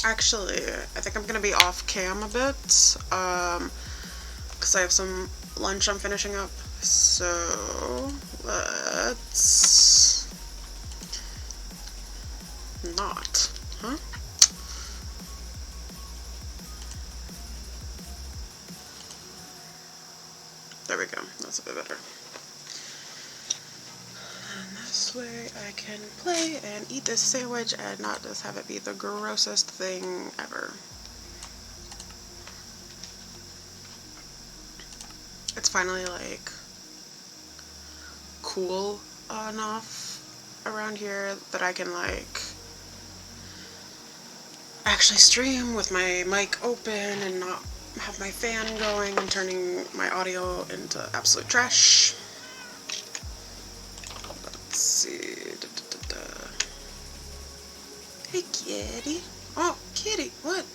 Actually, I think I'm gonna be off cam a bit, because I have some lunch I'm finishing up. So let's not, huh? There we go. That's a bit better. And this way I can play and eat this sandwich and not just have it be the grossest thing ever. It's finally like cool enough around here that I can like actually stream with my mic open and not have my fan going and turning my audio into absolute trash. Let's see. Hey, kitty. Oh, kitty, what?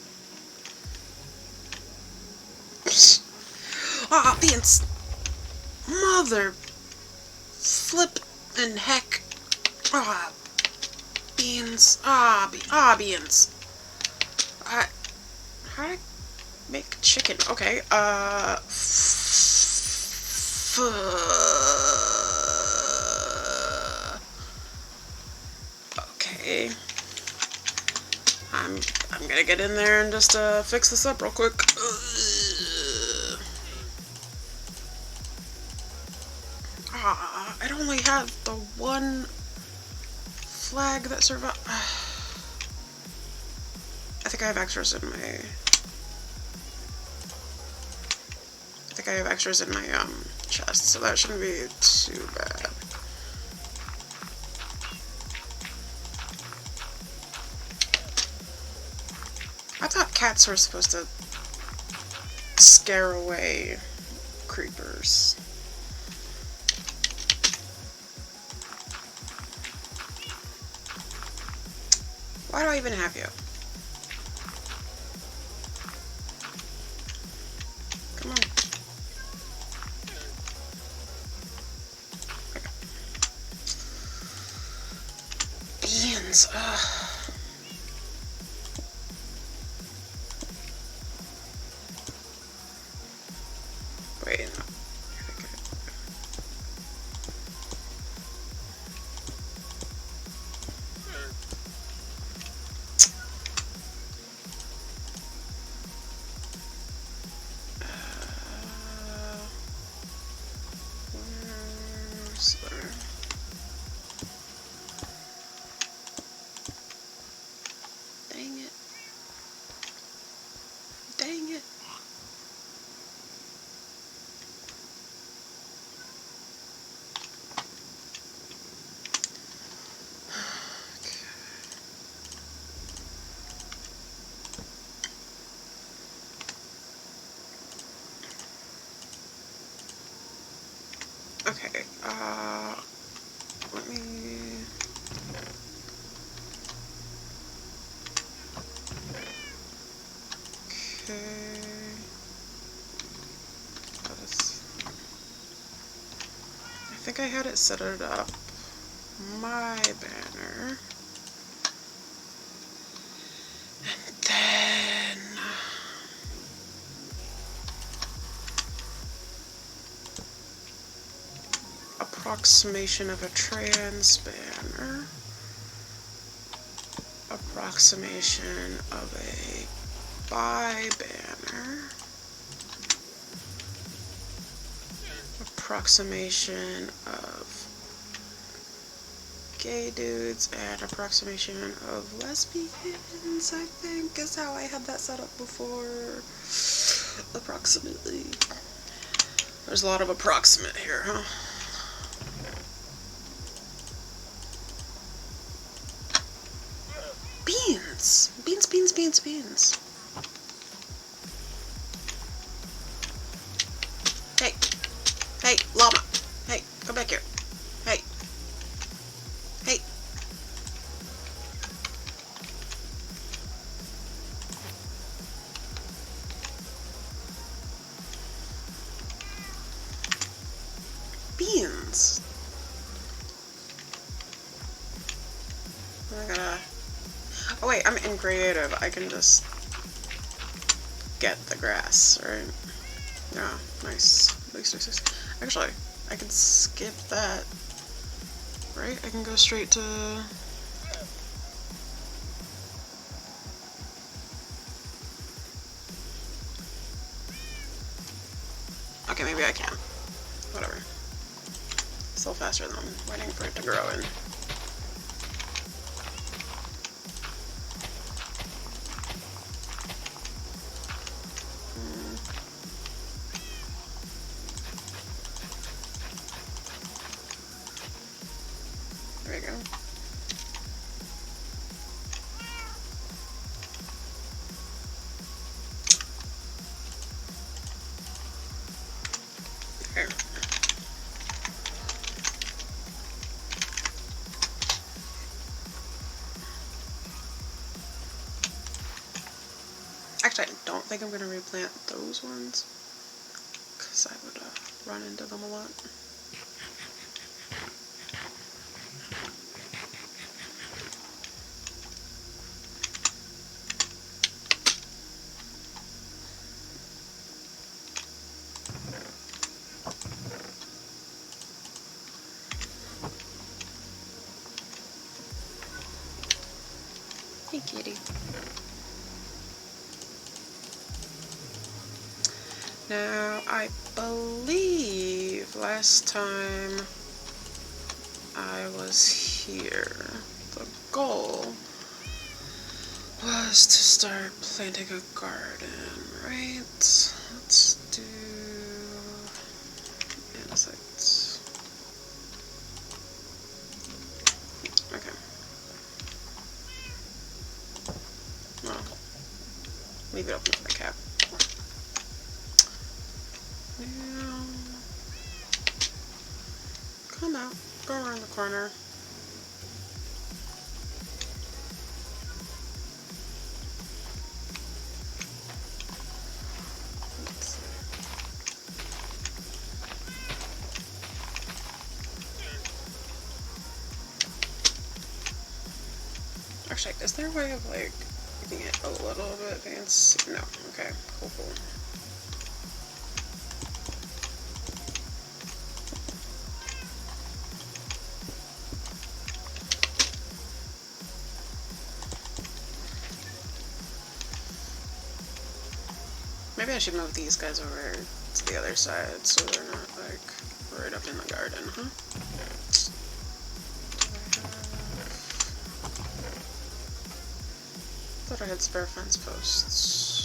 Ah, beans. Mother flip and heck. Ah, beans. Beans. How do I make chicken? Okay, okay. I'm gonna get in there and just fix this up real quick. I'd only have the one flag that survived. I think I have extras in my. I think I have extras in my chest, so that shouldn't be too bad. I thought cats were supposed to scare away creepers. Why do I even have you? Come on. Okay. Beans. Ugh. Wait, no. Dang it. Dang it. Okay, let me... Okay... I think I had it set it up. My banner. And then... approximation of a transbanner, approximation of a bibanner, approximation of gay dudes, and approximation of lesbians, I think is how I had that set up before. Approximately. There's a lot of approximate here, huh? Beans! Beans, beans, beans, beans. Hey. Hey, llama. Hey, come back here. Hey. Hey. Beans. I gotta... Oh wait, I'm in creative. I can just get the grass, right? Yeah, nice. Nice. Actually, I can skip that. Right? I can go straight to... Okay, maybe I can. Whatever. Still faster than I'm waiting for it to grow in. There we go. There. Actually, I don't think I'm going to replant those ones, because I would run into them a lot. Hey, kitty. Now, I believe last time I was here, the goal was to start planting a garden, right? Let's do insects. Okay. Well, leave it open for the cat. Now, come out, go around the corner. Actually, is there a way of, like, making it a little bit fancy? No. Okay. Cool. Maybe I should move these guys over to the other side so they're not, like, right up in the garden, huh? Thought I had spare fence posts.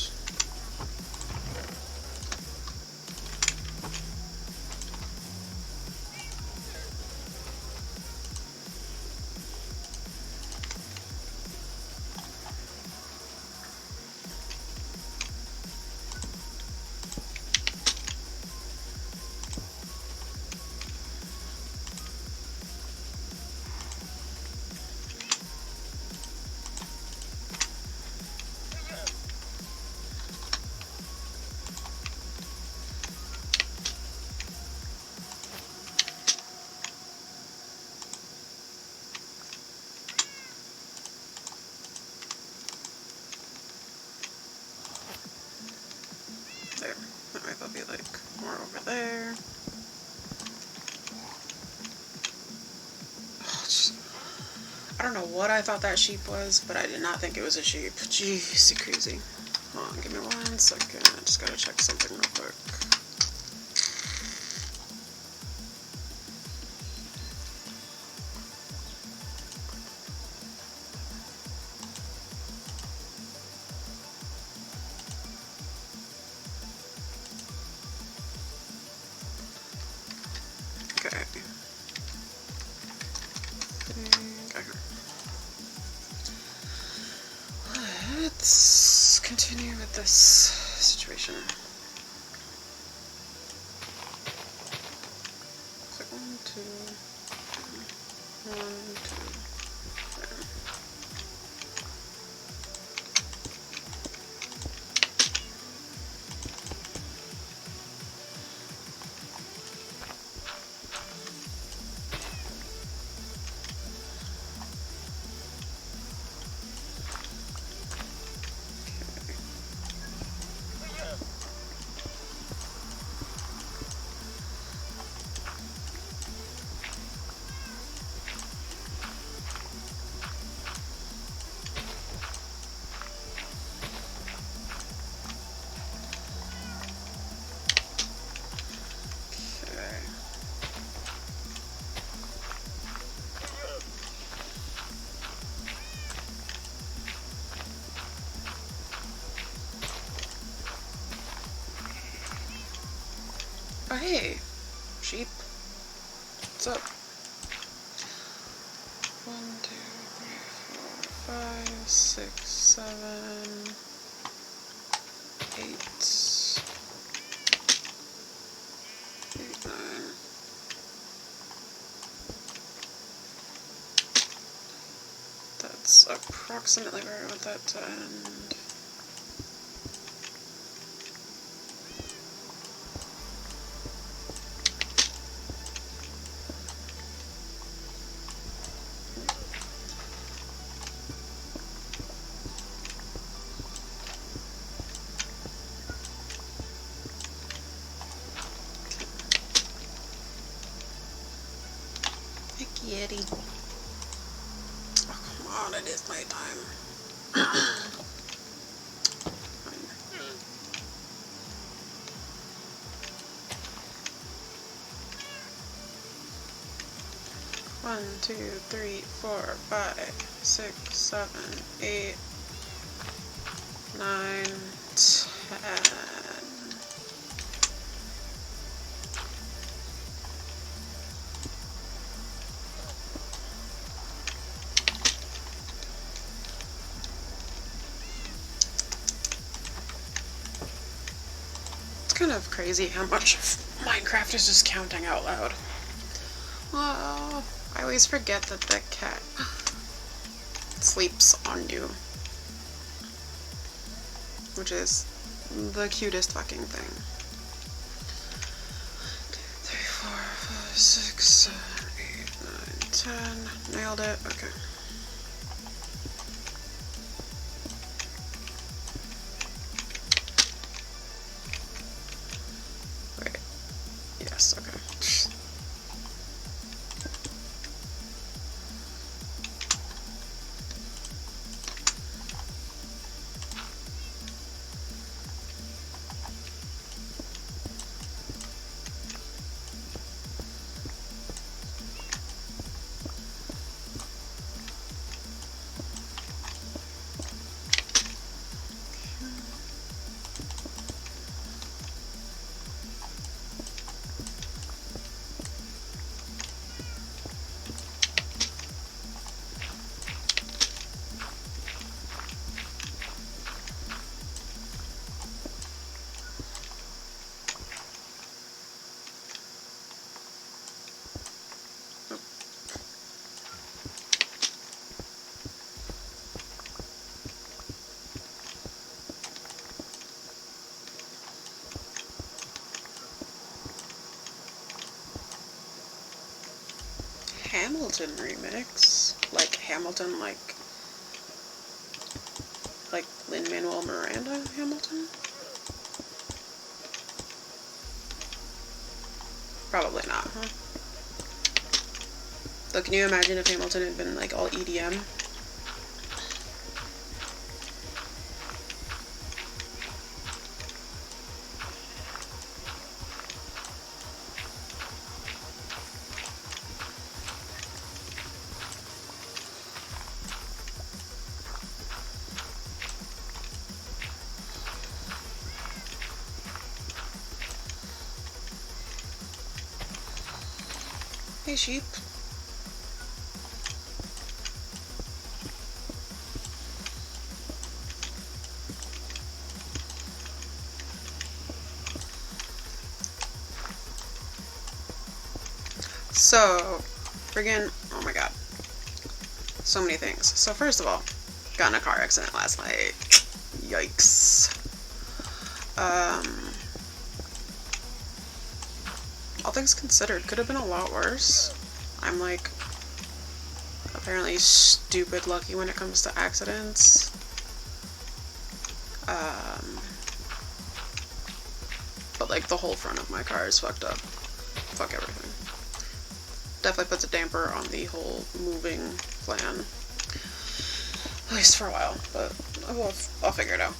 There. That way they'll be, like, more over there. I don't know what I thought that sheep was, but I did not think it was a sheep. Jeez, crazy. Hold on, give me 1 second. I just gotta check something real quick. Okay. Let's continue with this situation. So 1, 2, 1, 2. Oh, hey, sheep. What's up? 1, 2, 3, 4, 5, 6, 7, 8, 8, 9. That's approximately where I want that to end. Yeti. Oh, come on, it is my time. One, 2, 3, 4, 5, 6, 7, 8, 9, 10. It's kind of crazy how much Minecraft is just counting out loud. Oh, I always forget that the cat sleeps on you, which is the cutest fucking thing. 2, 3, 4, 5, 6, 7, 8, 9, 10. Nailed it. Okay. Wait. Yes, okay. Hamilton remix? Like Hamilton, like Lin-Manuel Miranda Hamilton? Probably not, huh? Though, can you imagine if Hamilton had been like all EDM? Hey, sheep. So, friggin', oh my god. So many things. So first of all, got in a car accident last night. Yikes. All things considered, could have been a lot worse. I'm like, apparently stupid lucky when it comes to accidents. But like the whole front of my car is fucked up. Fuck everything. Definitely puts a damper on the whole moving plan. At least for a while, but I'll figure it out.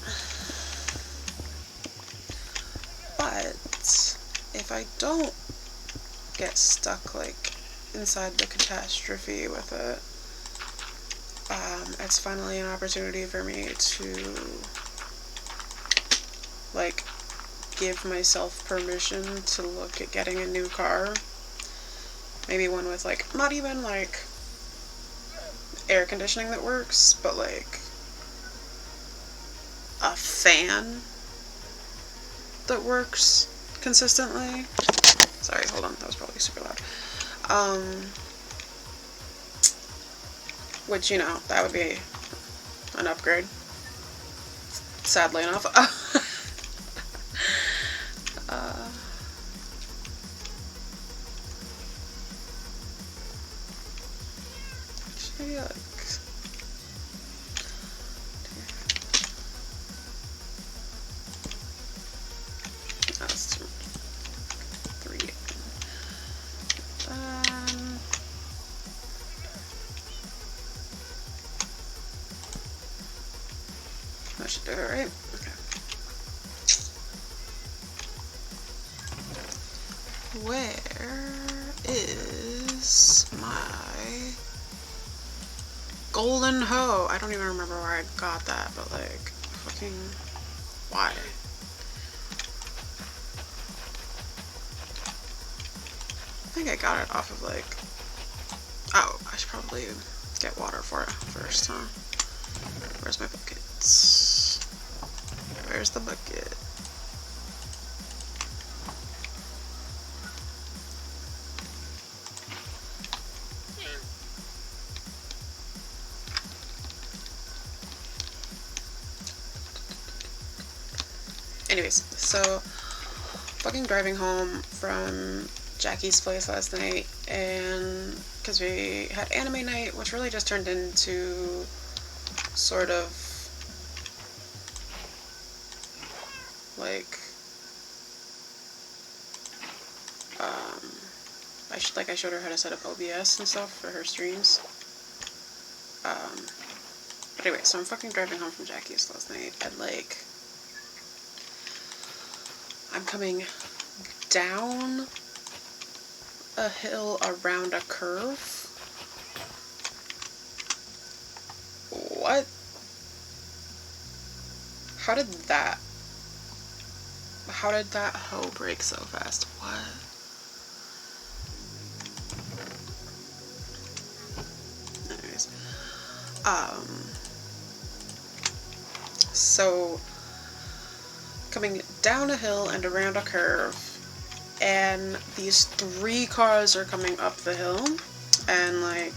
But if I don't get stuck like inside the catastrophe with it, it's finally an opportunity for me to like give myself permission to look at getting a new car. Maybe one with like not even like air conditioning that works, but like a fan that works consistently. Sorry, hold on, that was probably super loud. Which, you know, that would be an upgrade. Sadly enough. Actually, like, that's 3. That should do it, right? Okay. Where is my golden hoe? I don't even remember where I got that, but like, fucking, why? I think I got it off of like, oh, I should probably get water for it first, huh? Where's my buckets? Where's the bucket? Anyways, so fucking driving home from Jackie's place last night, and because we had anime night, which really just turned into sort of like I showed her how to set up OBS and stuff for her streams. But anyway, so I'm fucking driving home from Jackie's last night, and like I'm coming down a hill around a curve. What? How did that hoe break so fast? What? Anyways. So coming down a hill and around a curve, and these 3 cars are coming up the hill, and like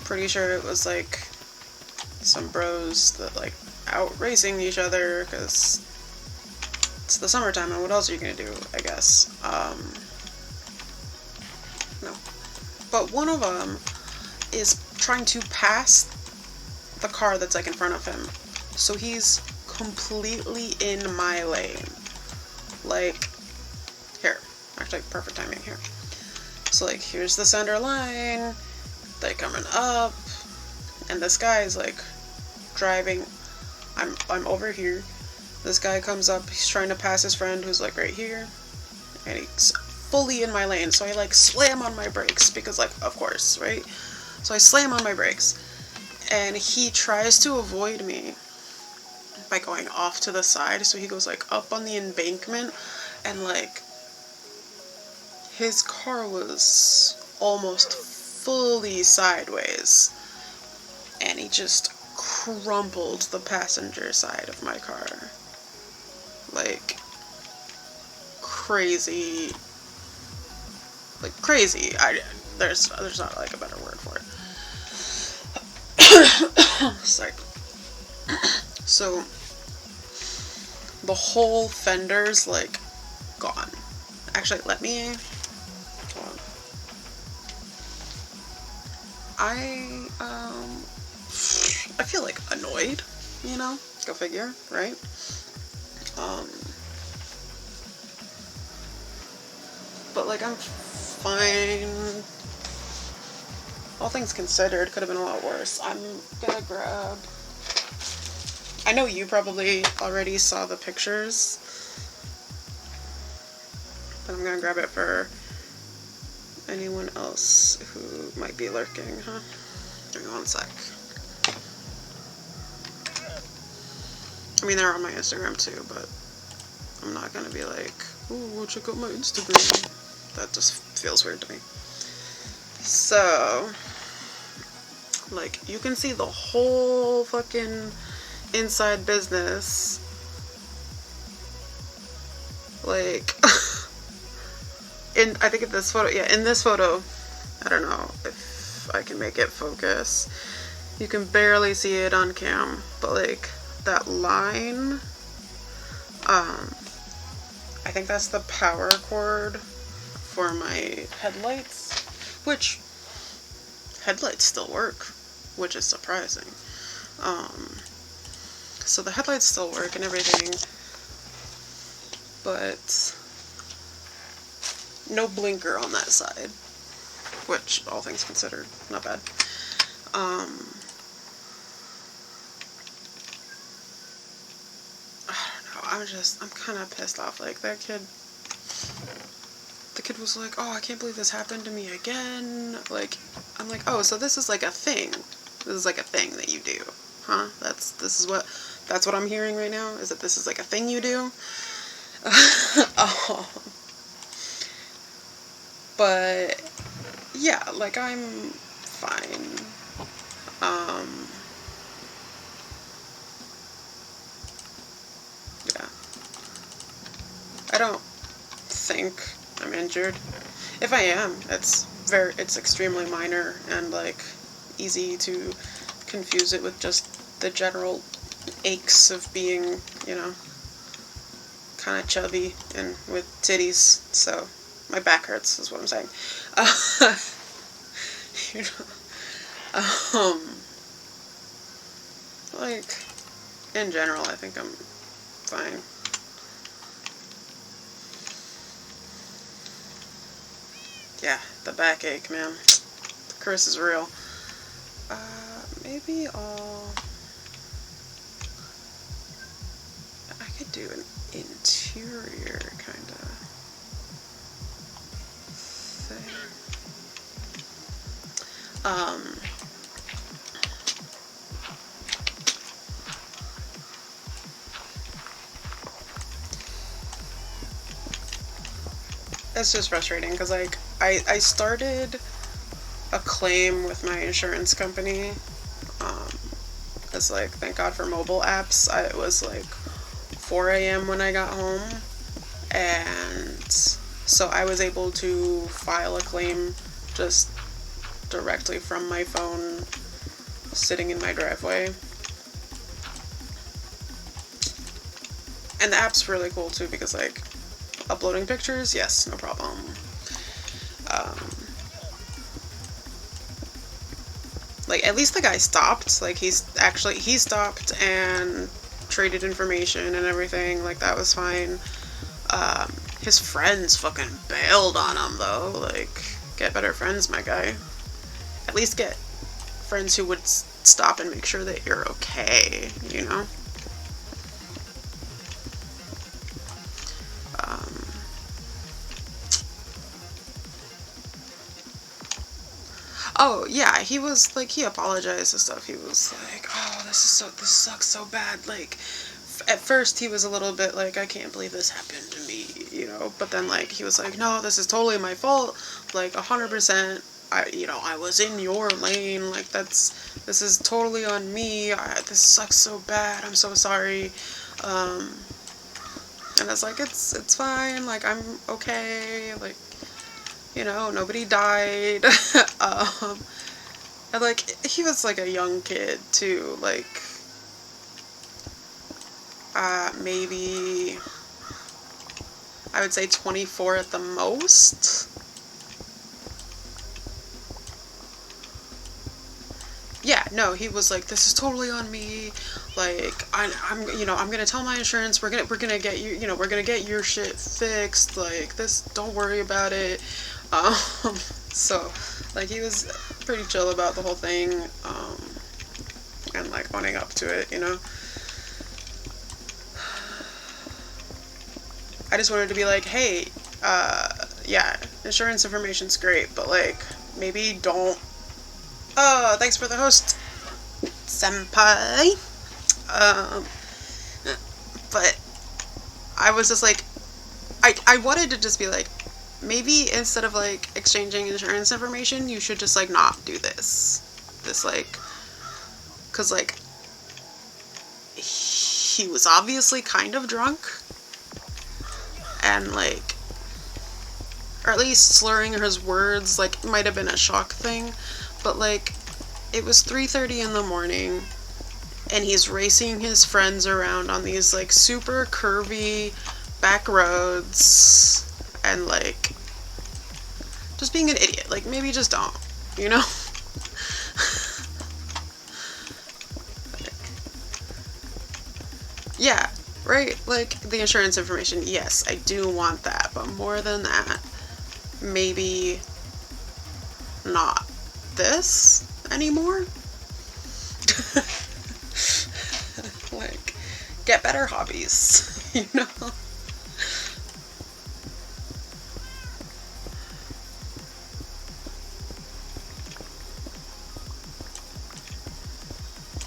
pretty sure it was like some bros that like out racing each other because it's the summertime and what else are you gonna do, I guess. No, but one of them is trying to pass the car that's like in front of him, so he's completely in my lane. Like, here, actually perfect timing here. So like, here's the center line, they coming up, and this guy is like driving. I'm over here. This guy comes up, he's trying to pass his friend who's like right here, and he's fully in my lane, so I like slam on my brakes because like, of course, right? So I slam on my brakes, and he tries to avoid me by going off to the side, so he goes like up on the embankment, and like his car was almost fully sideways, and he just crumpled the passenger side of my car. Like, crazy. Like, crazy. There's not, like, a better word for it. Sorry. So, the whole fender's, like, gone. Actually, let me... Hold on. I feel, like, annoyed, you know? Go figure, right? But, like, I'm fine. All things considered, could have been a lot worse. I'm gonna grab... I know you probably already saw the pictures, but I'm gonna grab it for anyone else who might be lurking, huh? Give me one sec. I mean, they're on my Instagram too, but I'm not gonna be like, oh, check out my Instagram. That just feels weird to me. So, like, you can see the whole fucking inside business. Like, I think in this photo, yeah, in this photo, I don't know if I can make it focus. You can barely see it on cam, but like, that line, I think that's the power cord for my headlights, which headlights still work, which is surprising. So the headlights still work and everything, but no blinker on that side, which, all things considered, not bad. I don't know, I'm kind of pissed off. Like, the kid was like, oh, I can't believe this happened to me again. Like, I'm like, oh, so this is like a thing. This is like a thing that you do, huh? That's what I'm hearing right now, is that this is like a thing you do. But yeah, like, I'm fine. Yeah. I don't think I'm injured. If I am, it's extremely minor and like easy to confuse it with just the general aches of being, you know, kind of chubby and with titties. So my back hurts is what I'm saying. You know, like, in general, I think I'm fine. Yeah, the backache, man. The curse is real. Maybe I could do an interior kind of thing. It's just frustrating because, like, I started a claim with my insurance company. It's like, thank God for mobile apps. It was like 4 a.m. when I got home, and so I was able to file a claim just directly from my phone, sitting in my driveway. And the app's really cool too, because like, uploading pictures, yes, no problem. Like, at least the guy stopped. Like, he stopped and traded information and everything. Like, that was fine. His friends fucking bailed on him, though. Like, Get better friends, my guy. At least get friends who would stop and make sure that you're okay, you know? Oh, yeah, he was, like, he apologized and stuff. He was like, oh, this sucks so bad. Like, at first he was a little bit like, I can't believe this happened to me, you know? But then, like, he was like, no, this is totally my fault. Like, 100%. I was in your lane. Like, this is totally on me. This sucks so bad. I'm so sorry. And I was like, it's fine. Like, I'm okay. Like, nobody died. And like, he was like a young kid too, like, maybe, I would say 24 at the most. Yeah, no, he was like, this is totally on me. Like, I'm gonna tell my insurance, we're gonna get you, we're gonna get your shit fixed. Like, don't worry about it. So, like, he was pretty chill about the whole thing, and, like, owning up to it, I just wanted to be like, hey, yeah, insurance information's great, but, like, maybe don't, thanks for the host, senpai, but I was just like, I wanted to just be like, maybe instead of, like, exchanging insurance information, you should just, like, not do this, like, because, like, he was obviously kind of drunk, and, like, or at least slurring his words, like, it might have been a shock thing, but, like, it was 3:30 in the morning, and he's racing his friends around on these, like, super curvy back roads, and, like, just being an idiot. Like, maybe just don't, Yeah, right? Like, the insurance information, yes, I do want that, but more than that, maybe not this anymore? Like, get better hobbies,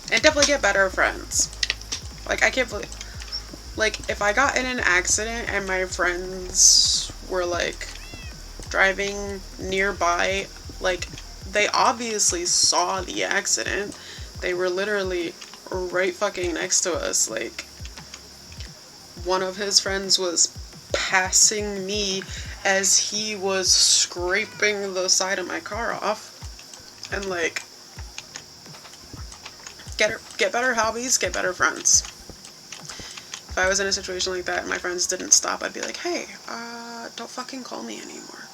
And definitely get better friends. Like, I can't believe, like, if I got in an accident and my friends were, like, driving nearby, like, they obviously saw the accident. They were literally right fucking next to us. Like, one of his friends was passing me as he was scraping the side of my car off. And, like, get better hobbies, get better friends. If I was in a situation like that and my friends didn't stop, I'd be like, hey, don't fucking call me anymore.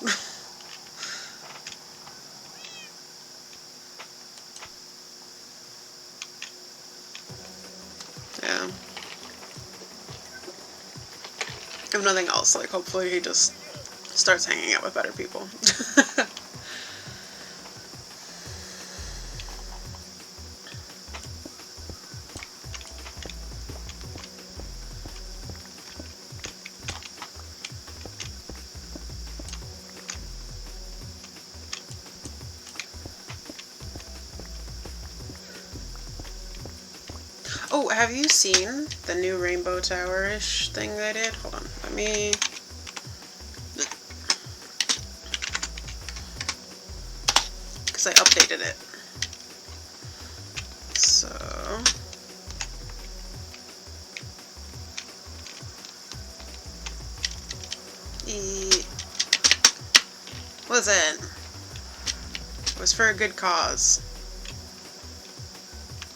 Yeah. If nothing else, like, hopefully he just starts hanging out with better people. Oh, have you seen the new Rainbow Tower-ish thing they did? Hold on, let me... Because I updated it. So... Listen. It was for a good cause.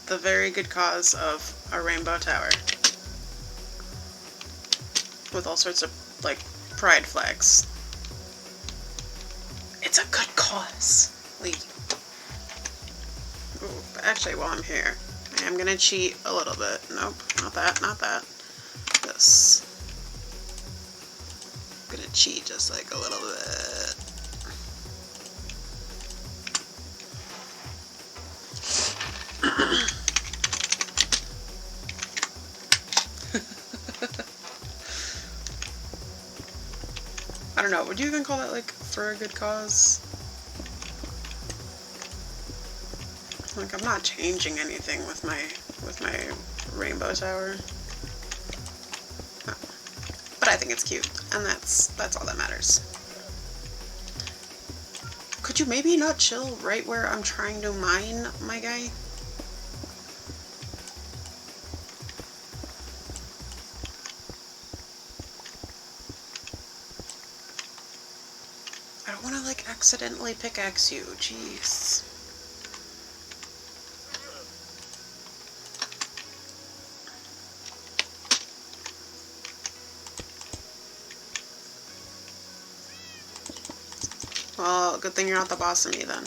The very good cause of a rainbow tower. With all sorts of, like, pride flags. It's a good cause. Ooh, but actually, while I'm here, I am gonna cheat a little bit. Nope, not that, not that. This. I'm gonna cheat just, like, a little bit. I don't know, would you even call that, like, for a good cause? Like, I'm not changing anything with my rainbow tower. No. But I think it's cute, and that's all that matters. Could you maybe not chill right where I'm trying to mine, my guy? I don't want to, like, accidentally pickaxe you. Jeez. Well, good thing you're not the boss of me then.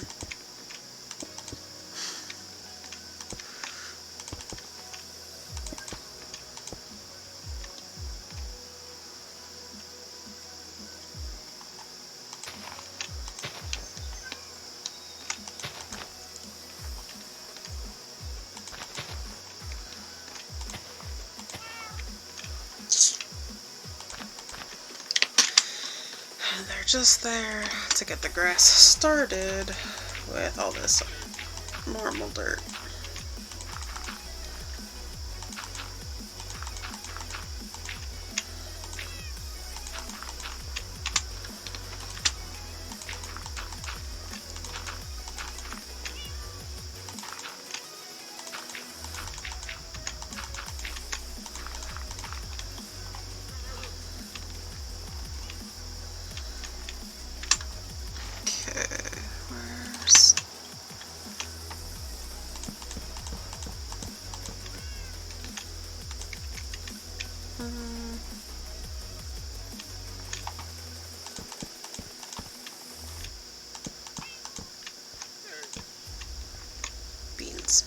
They're just there to get the grass started with all this normal dirt. Beans.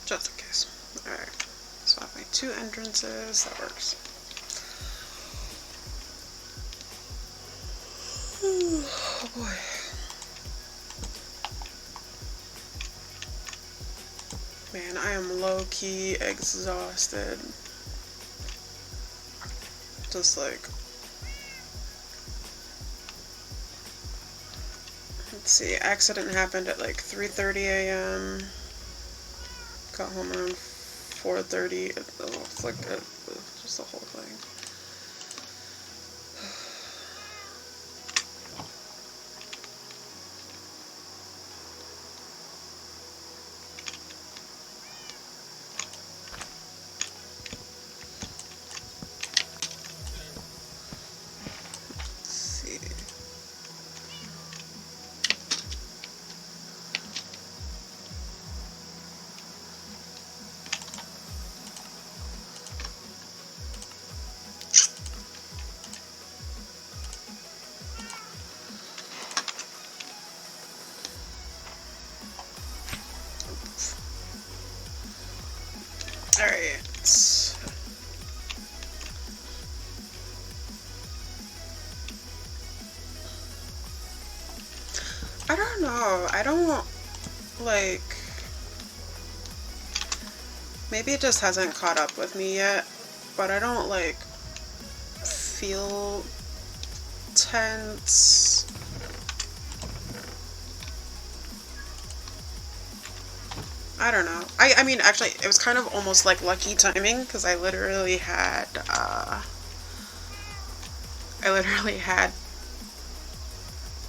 Just in case. Alright. So I have my 2 entrances. That works. Oh boy. Man, I am low-key exhausted. Just like... Let's see, accident happened at like 3:30 a.m. Got home around 4:30. It's like just the whole thing. Alright. I don't know. I don't, like... Maybe it just hasn't caught up with me yet, but I don't, like, feel tense. I don't know. I mean, actually, it was kind of almost like lucky timing, because I literally had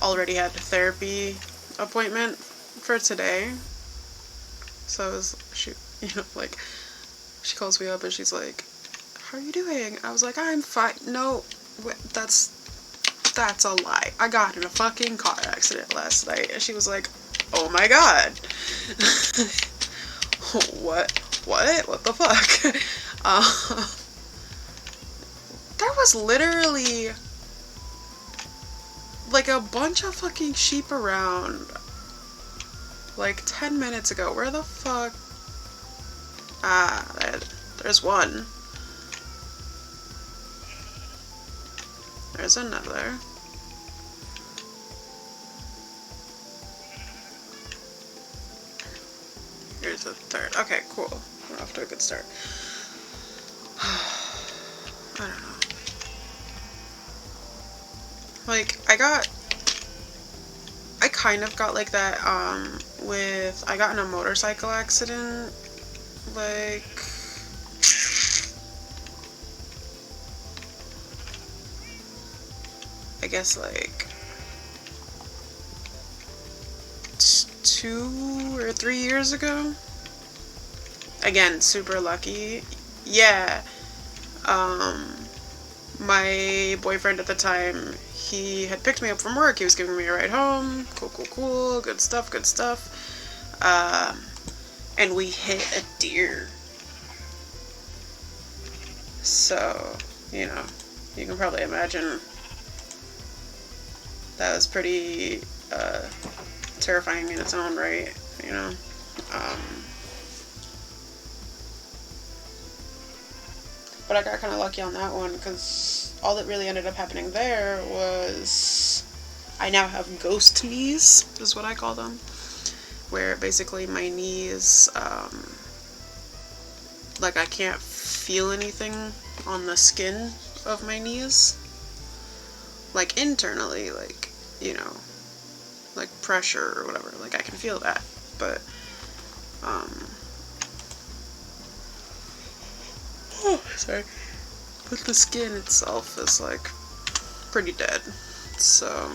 already had a therapy appointment for today. So I was, like, she calls me up and she's like, how are you doing? I was like, I'm fine. No, that's a lie. I got in a fucking car accident last night. And she was like, oh my god. What the fuck? There was literally like a bunch of fucking sheep around like 10 minutes ago. Where the fuck? There's one. There's another. Here's a third. Okay, cool. We're off to a good start. I don't know. Like, I kind of got like that, I got in a motorcycle accident, like, I guess like 2 or 3 years ago. Again, super lucky. Yeah. My boyfriend at the time, he had picked me up from work. He was giving me a ride home. Cool, cool, cool. Good stuff, good stuff. And we hit a deer. So, you know, you can probably imagine that was pretty terrifying in its own right, you know. But I got kind of lucky on that one, because all that really ended up happening there was I now have ghost knees, is what I call them, where basically my knees, like I can't feel anything on the skin of my knees, like internally, like, you know, like pressure or whatever, like I can feel that, but, sorry, but the skin itself is like pretty dead, so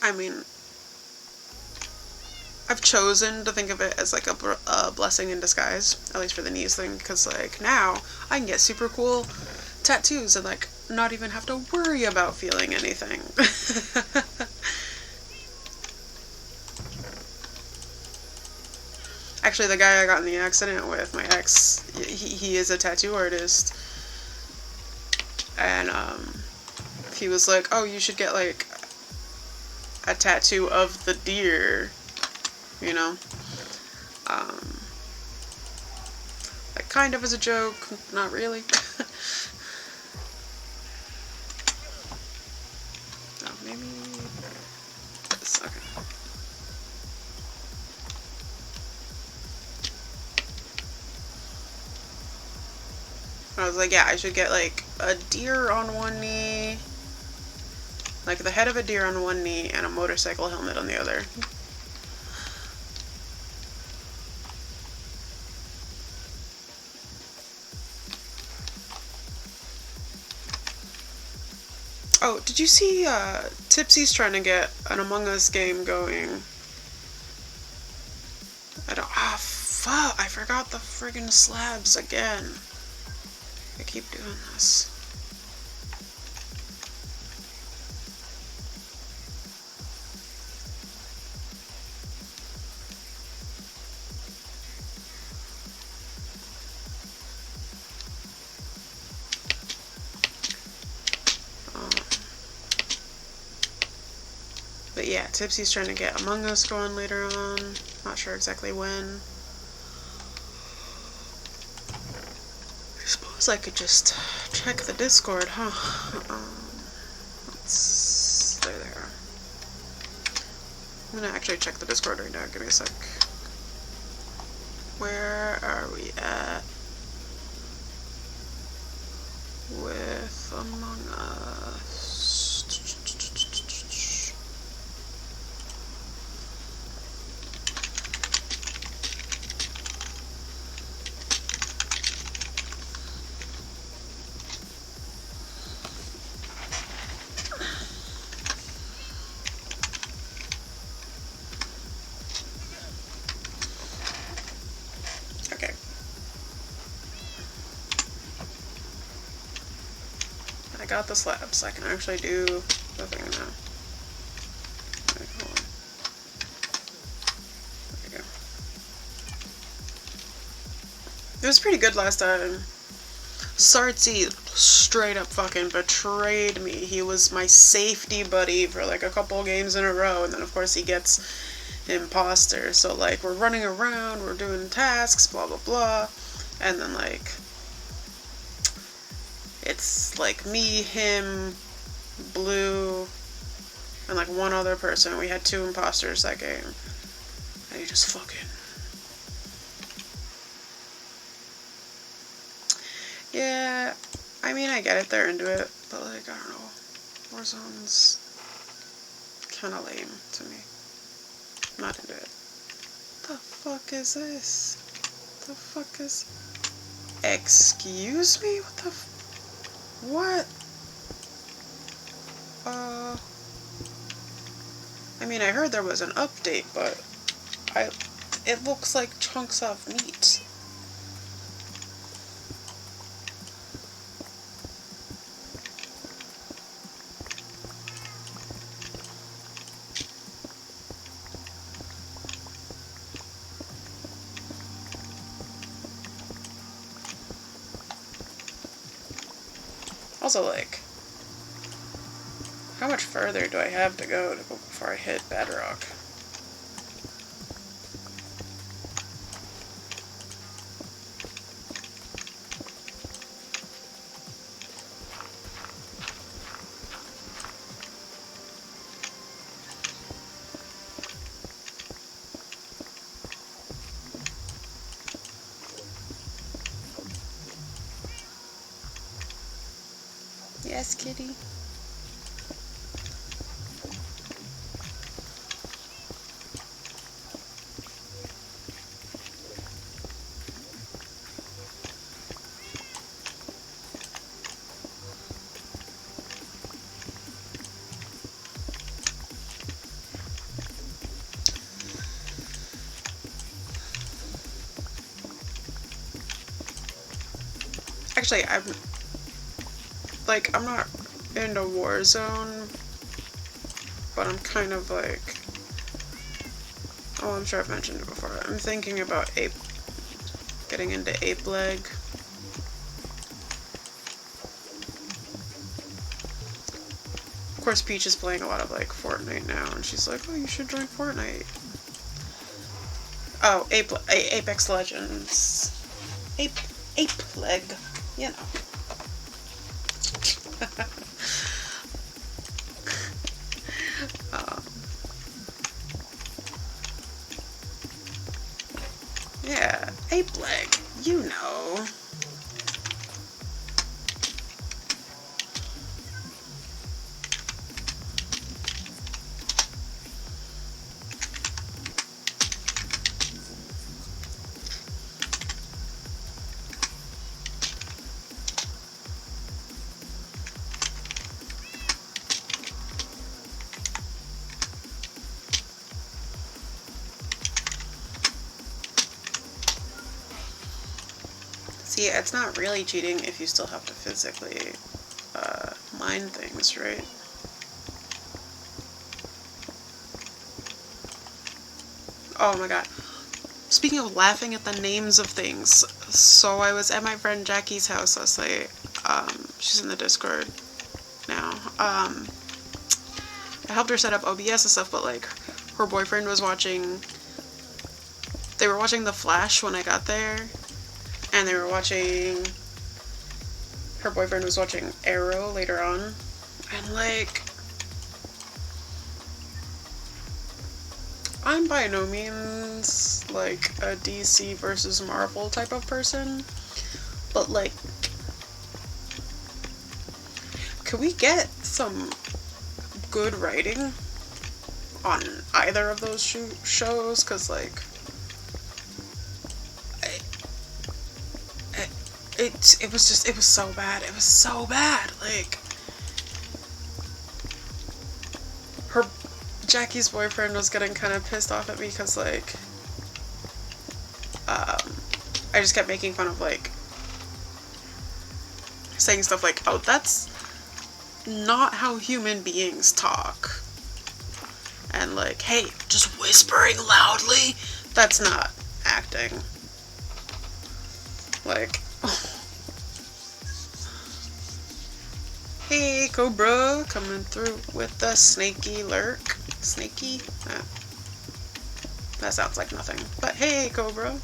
I mean, I've chosen to think of it as like a blessing in disguise, at least for the knees thing, because like now I can get super cool tattoos and like not even have to worry about feeling anything. Actually, the guy I got in the accident with, my ex, he is a tattoo artist, and he was like, oh, you should get like a tattoo of the deer, you know, like kind of as a joke, not really. Oh, maybe this, okay. I was like, yeah, I should get like a deer on one knee, like the head of a deer on one knee, and a motorcycle helmet on the other. Oh, did you see Tipsy's trying to get an Among Us game going? Fuck, I forgot the friggin' slabs again. I keep doing this. But yeah, Tipsy's trying to get Among Us going later on. Not sure exactly when. I suppose I could just check the Discord, huh? There. I'm gonna actually check the Discord right now. Give me a sec. Where are we at with Among Us? I got the slabs. I can actually do the thing now. Wait, hold on. There we go. It was pretty good last time. Sartzy straight up fucking betrayed me. He was my safety buddy for like a couple games in a row, and then of course he gets imposter. So like we're running around, we're doing tasks, blah blah blah, and then like it's like me, him, Blue, and like one other person. We had 2 imposters that game, and you just fucking, yeah. I mean, I get it, they're into it, but like, I don't know, Warzone's kind of lame to me. I'm not into it. The fuck is this? The fuck is? Excuse me? What the? What? I mean, I heard there was an update, but it looks like chunks of meat. Also, like, how much further do I have to go before I hit Bedrock? Yes, kitty. Actually, I'm not into Warzone, but I'm kind of like, oh, I'm sure I've mentioned it before. I'm thinking about getting into Ape Leg. Of course, Peach is playing a lot of like Fortnite now, and she's like, oh, you should join Fortnite. Oh, Apex Legends. Ape Leg, you know. Yeah, Ape Leg, you know. See, it's not really cheating if you still have to physically mine things, right? Oh my god. Speaking of laughing at the names of things, so I was at my friend Jackie's house last night. She's in the Discord now. I helped her set up OBS and stuff, but like, her boyfriend was watching, they were watching The Flash when I got there. And they were watching, her boyfriend was watching Arrow later on, and like, I'm by no means like a DC versus Marvel type of person, but like, could we get some good writing on either of those shows? Cause like, it was so bad. It was so bad. Like, Jackie's boyfriend was getting kind of pissed off at me because like, I just kept making fun of like, saying stuff like, oh, that's not how human beings talk. And like, hey, just whispering loudly, that's not acting. Like, hey, Cobra, coming through with the snaky lurk. Snaky? That sounds like nothing. But hey, Cobra.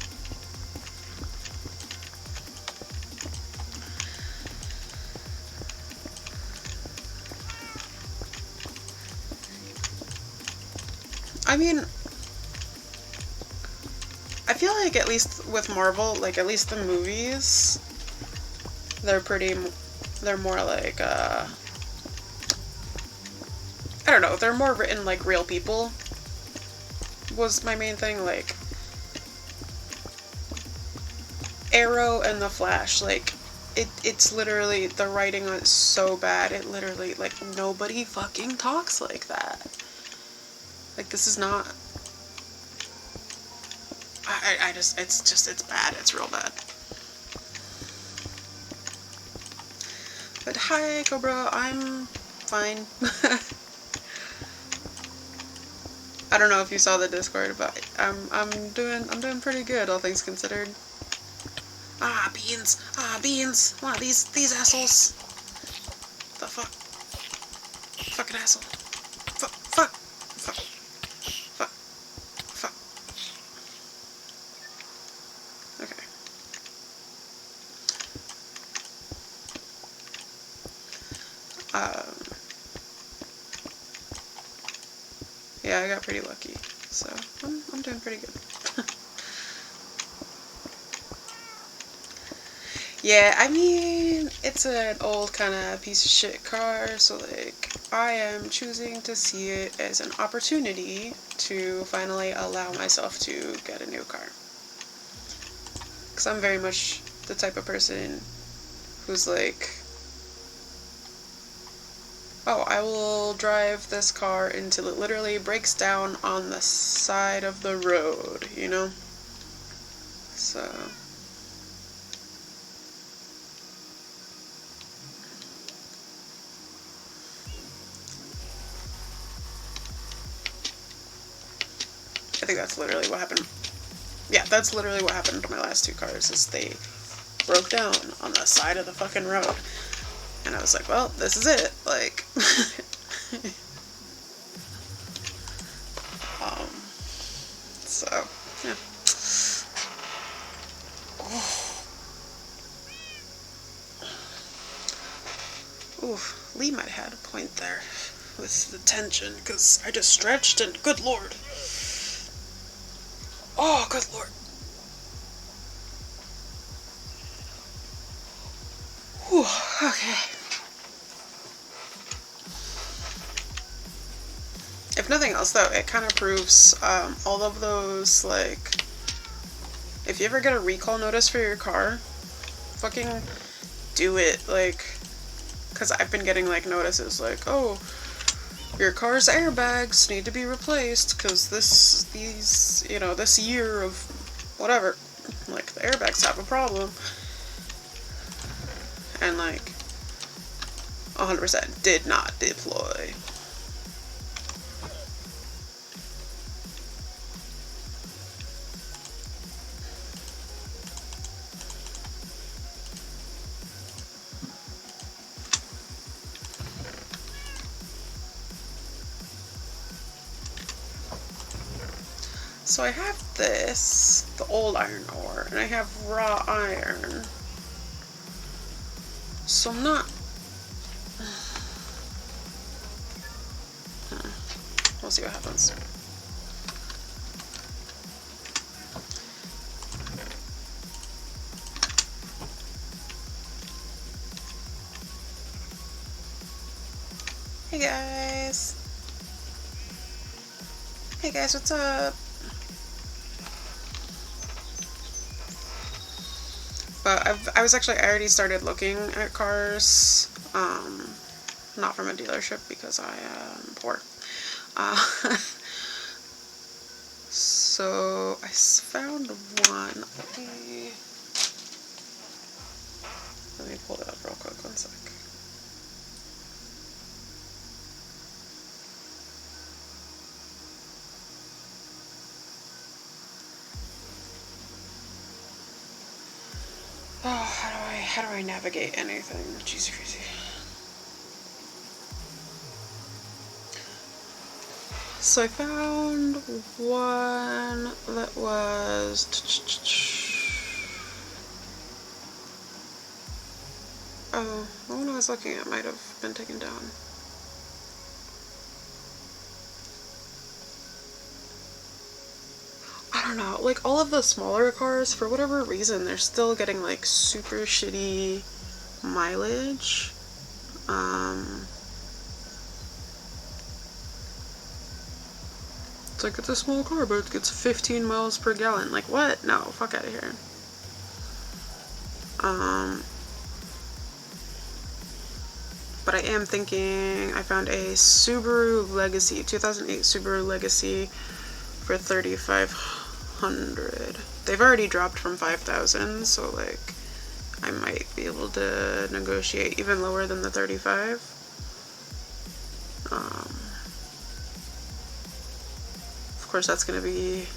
I mean, I feel like at least with Marvel, like at least the movies, they're more like, I don't know, they're more written like real people, was my main thing. Like, Arrow and The Flash, like, it's literally, the writing is so bad, it literally, like, nobody fucking talks like that. Like, this is not, it's bad, it's real bad. But hi, Cobra, I'm fine. I don't know if you saw the Discord, but I'm doing pretty good, all things considered. Ah, beans! Ah, beans! Wow, these assholes! The fuck? Fucking asshole! Fuck! Fuck! Fuck! Fuck! Fuck! Okay. Yeah, I got pretty lucky, so I'm doing pretty good. Yeah, I mean, it's an old kind of piece of shit car, so like, I am choosing to see it as an opportunity to finally allow myself to get a new car. Because I'm very much the type of person who's like, oh, I will drive this car until it literally breaks down on the side of the road, you know? So... I think that's literally what happened. Yeah, that's literally what happened to my last two cars, is they broke down on the side of the fucking road. And I was like, well, this is it. Like, so, yeah. Ooh, Lee might have had a point there with the tension, because I just stretched and good lord. Oh, good lord. Whew, okay. If nothing else, though, it kind of proves all of those, like, if you ever get a recall notice for your car, fucking do it, like, because I've been getting, like, notices, like, oh, your car's airbags need to be replaced, because this year of whatever, like, the airbags have a problem, and, like, 100% did not deploy. So I have this, the old iron ore, and I have raw iron. So I'm not... We'll see what happens. Hey guys! Hey guys, what's up? But I already started looking at cars, not from a dealership because I am poor. So I found one. Let me pull it up real quick, one sec. Oh, how do I navigate anything? Jeez, crazy. So I found one that was... Oh, the one I was looking at might have been taken down. I don't know, like all of the smaller cars, for whatever reason, they're still getting like super shitty mileage. It's like, it's a small car, but it gets 15 miles per gallon. Like, what? No, fuck out of here. But I am thinking, I found a Subaru Legacy, 2008 Subaru Legacy for $3,500. They've already dropped from 5,000, so like, I might be able to negotiate even lower than the 35. Of course, that's going to be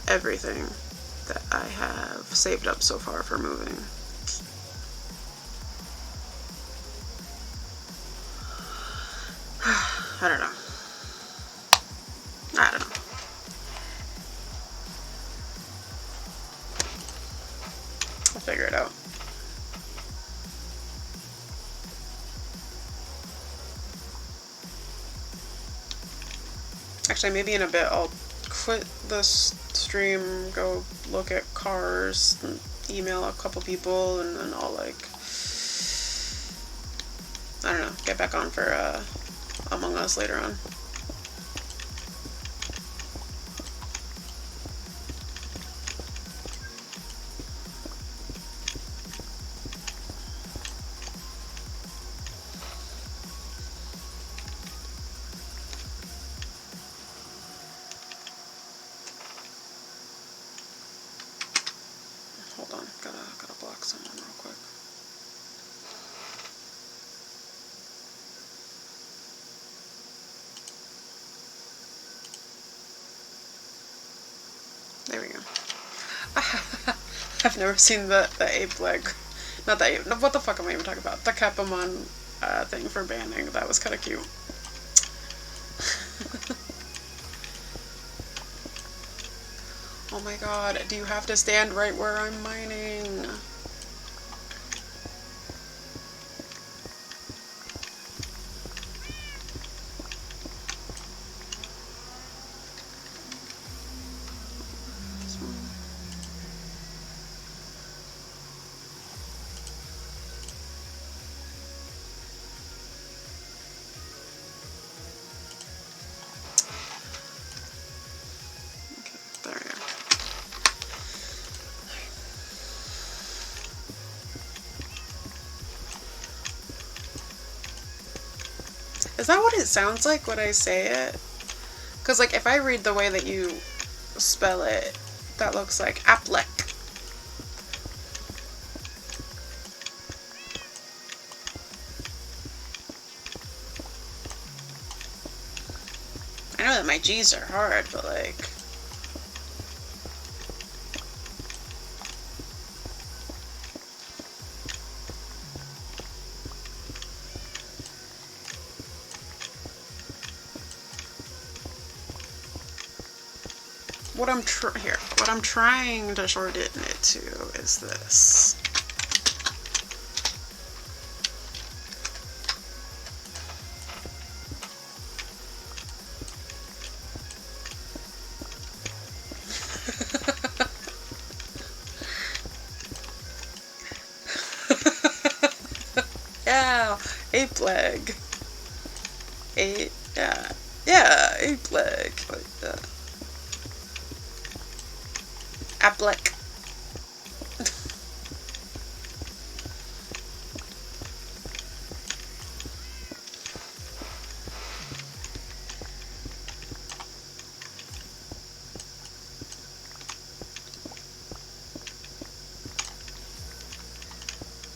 everything that I have saved up so far for moving. I don't know. I don't know. I'll figure it out. Actually, maybe in a bit I'll quit this stream, go look at cars, and email a couple people, and then I'll like, I don't know, get back on for Among Us later on. Hold on, gotta block someone real quick. There we go. I've never seen the ape leg. Not the ape. What the fuck am I even talking about? The Capamon thing for banning. That was kind of cute. Oh my god, do you have to stand right where I'm mining? Is that what it sounds like when I say it? Because, like, if I read the way that you spell it, that looks like Aplek. I know that my G's are hard, but, like... What I'm trying to shorten it to is this. Yeah, ape leg. Yeah, ape leg. Like that. Aplek.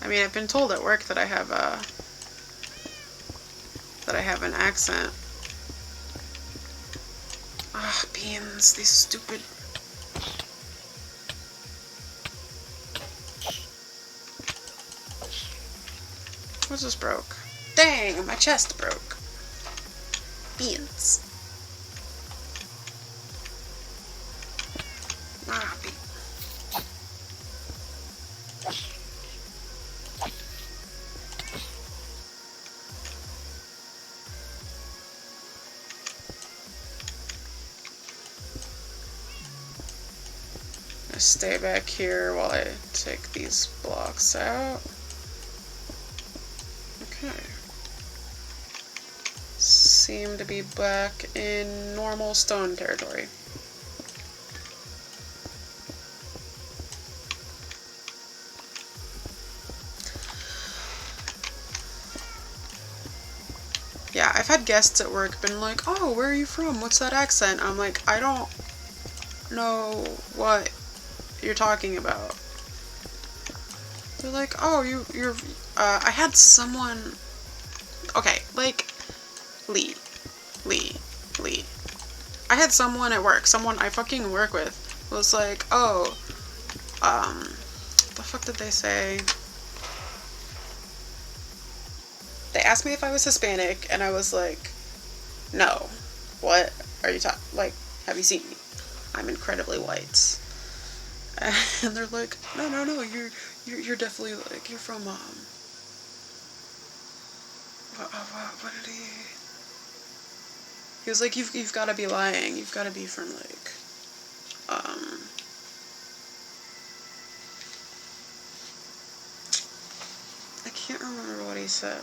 I mean, I've been told at work that I have an accent. Ah, beans, these stupid. What's this broke? Dang, my chest broke. beans. Ah, beans. Stay back here while I take these blocks out. Okay. Seem to be back in normal stone territory. Yeah, I've had guests at work been like, oh, where are you from? What's that accent? I'm like, I don't know what you're talking about. They're like, oh, you're, I had someone, okay, like, Lee. I had someone at work, someone I fucking work with, was like, oh, the fuck did they say? They asked me if I was Hispanic, and I was like, no. What are you talking, like, have you seen me? I'm incredibly white. And they're like, no, you're definitely, like, you're from, what did he... He was like, you've got to be lying. You've got to be from, like, I can't remember what he said.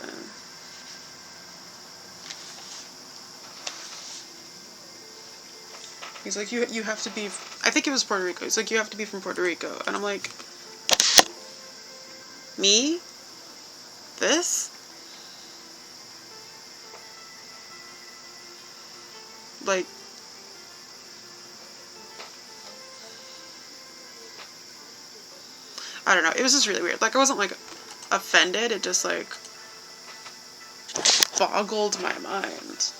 He's like, you have to be, I think it was Puerto Rico. He's like, you have to be from Puerto Rico. And I'm like, me? This? Like, I don't know. It was just really weird. Like, I wasn't, like, offended. It just, like, boggled my mind.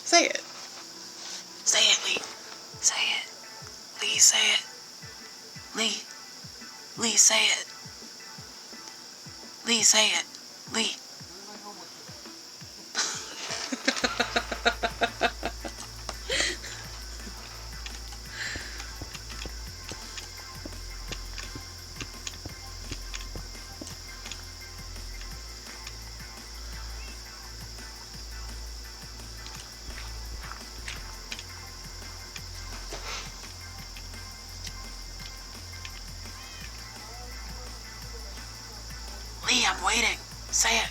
Say it. Say it, Lee. Say it. Lee, say it. Lee. Lee, say it. Lee, say it. Lee. Lee, I'm waiting. Say it.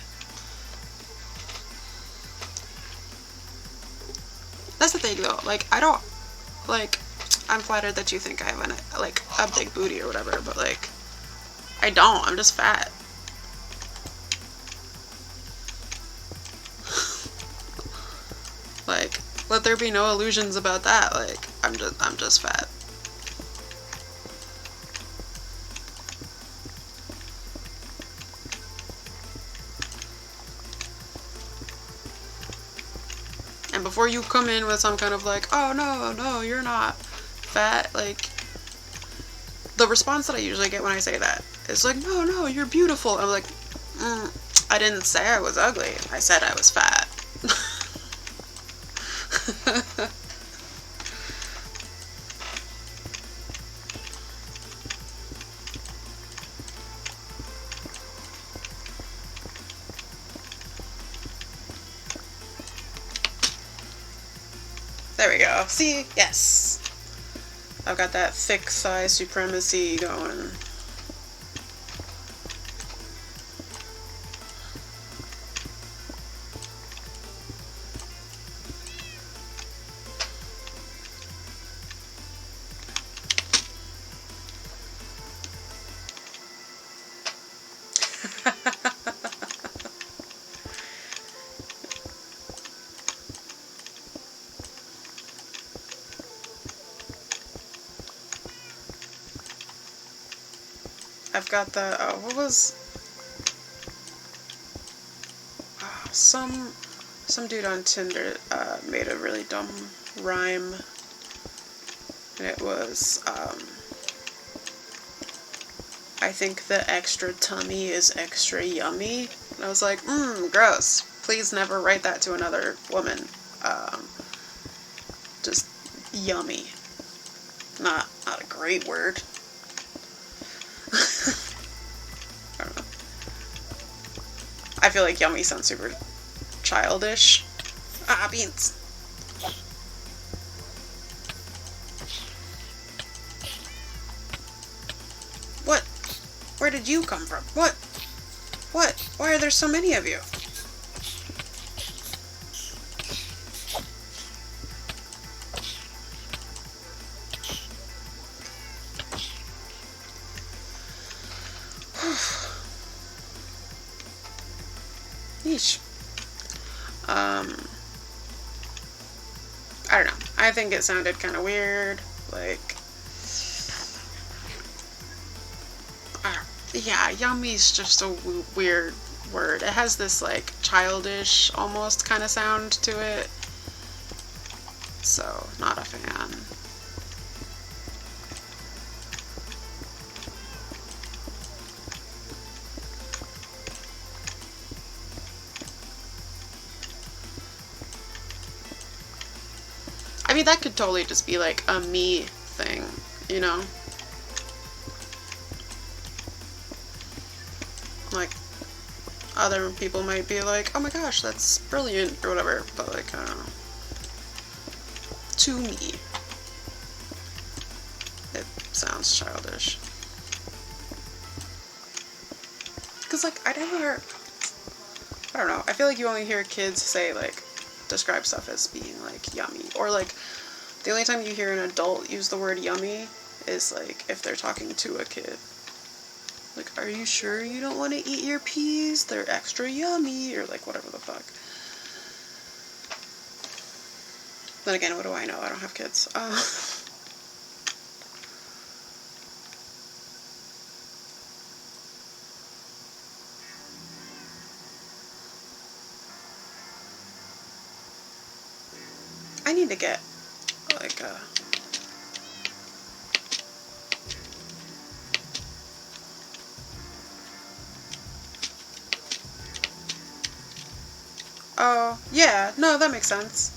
That's the thing, though. Like, I don't, like, I'm flattered that you think I have a big booty or whatever, but, like, I don't. I'm just fat. Like, let there be no illusions about that. Like, I'm just fat. And before you come in with some kind of like, oh no, you're not fat, like, the response that I usually get when I say that is like, no, you're beautiful. I'm like, I didn't say I was ugly. I said I was fat. There we go. See? Yes. I've got that thick thigh supremacy going. I've got the, what was, some dude on Tinder, made a really dumb rhyme, and it was, I think the extra tummy is extra yummy, And I was like, gross. Please never write that to another woman. Just yummy. Not a great word. I don't know. I feel like yummy sounds super childish. Ah, beans. What? Where did you come from? What? What? Why are there so many of you? Yeesh. I don't know. I think it sounded kind of weird. Like, yeah, yummy's just a weird word. It has this, like, childish almost kind of sound to it. So, not a fan. I mean, that could totally just be like a me thing, you know? Like, other people might be like, oh my gosh, that's brilliant, or whatever, but like, I don't know. To me, it sounds childish. Because, like, I don't know, I feel like you only hear kids say, like, describe stuff as being, like, yummy. Or, like, the only time you hear an adult use the word yummy is, like, if they're talking to a kid. Like, are you sure you don't want to eat your peas? They're extra yummy, or, like, whatever the fuck. Then again, what do I know? I don't have kids. I need to get, like, oh, yeah, no, that makes sense.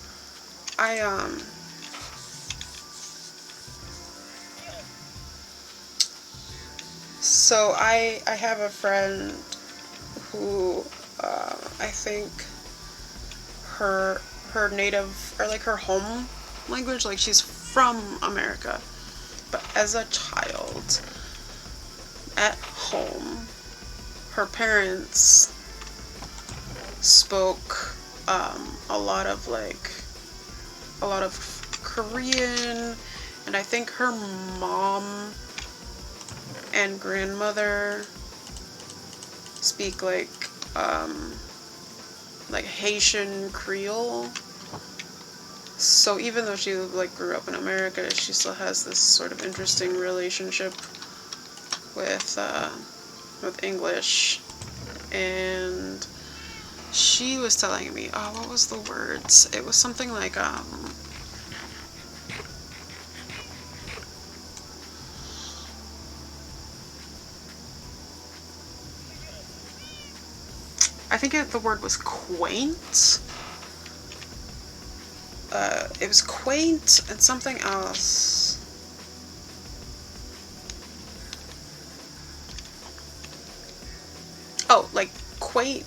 So I have a friend who, I think her native, or like her home language, like she's from America, but as a child, at home, her parents spoke a lot of Korean, and I think her mom and grandmother speak like Haitian Creole. So even though she like grew up in America, she still has this sort of interesting relationship with English. And she was telling me, oh, what was the words? It was something like I think the word was quaint. It was quaint and something else. Oh, like quaint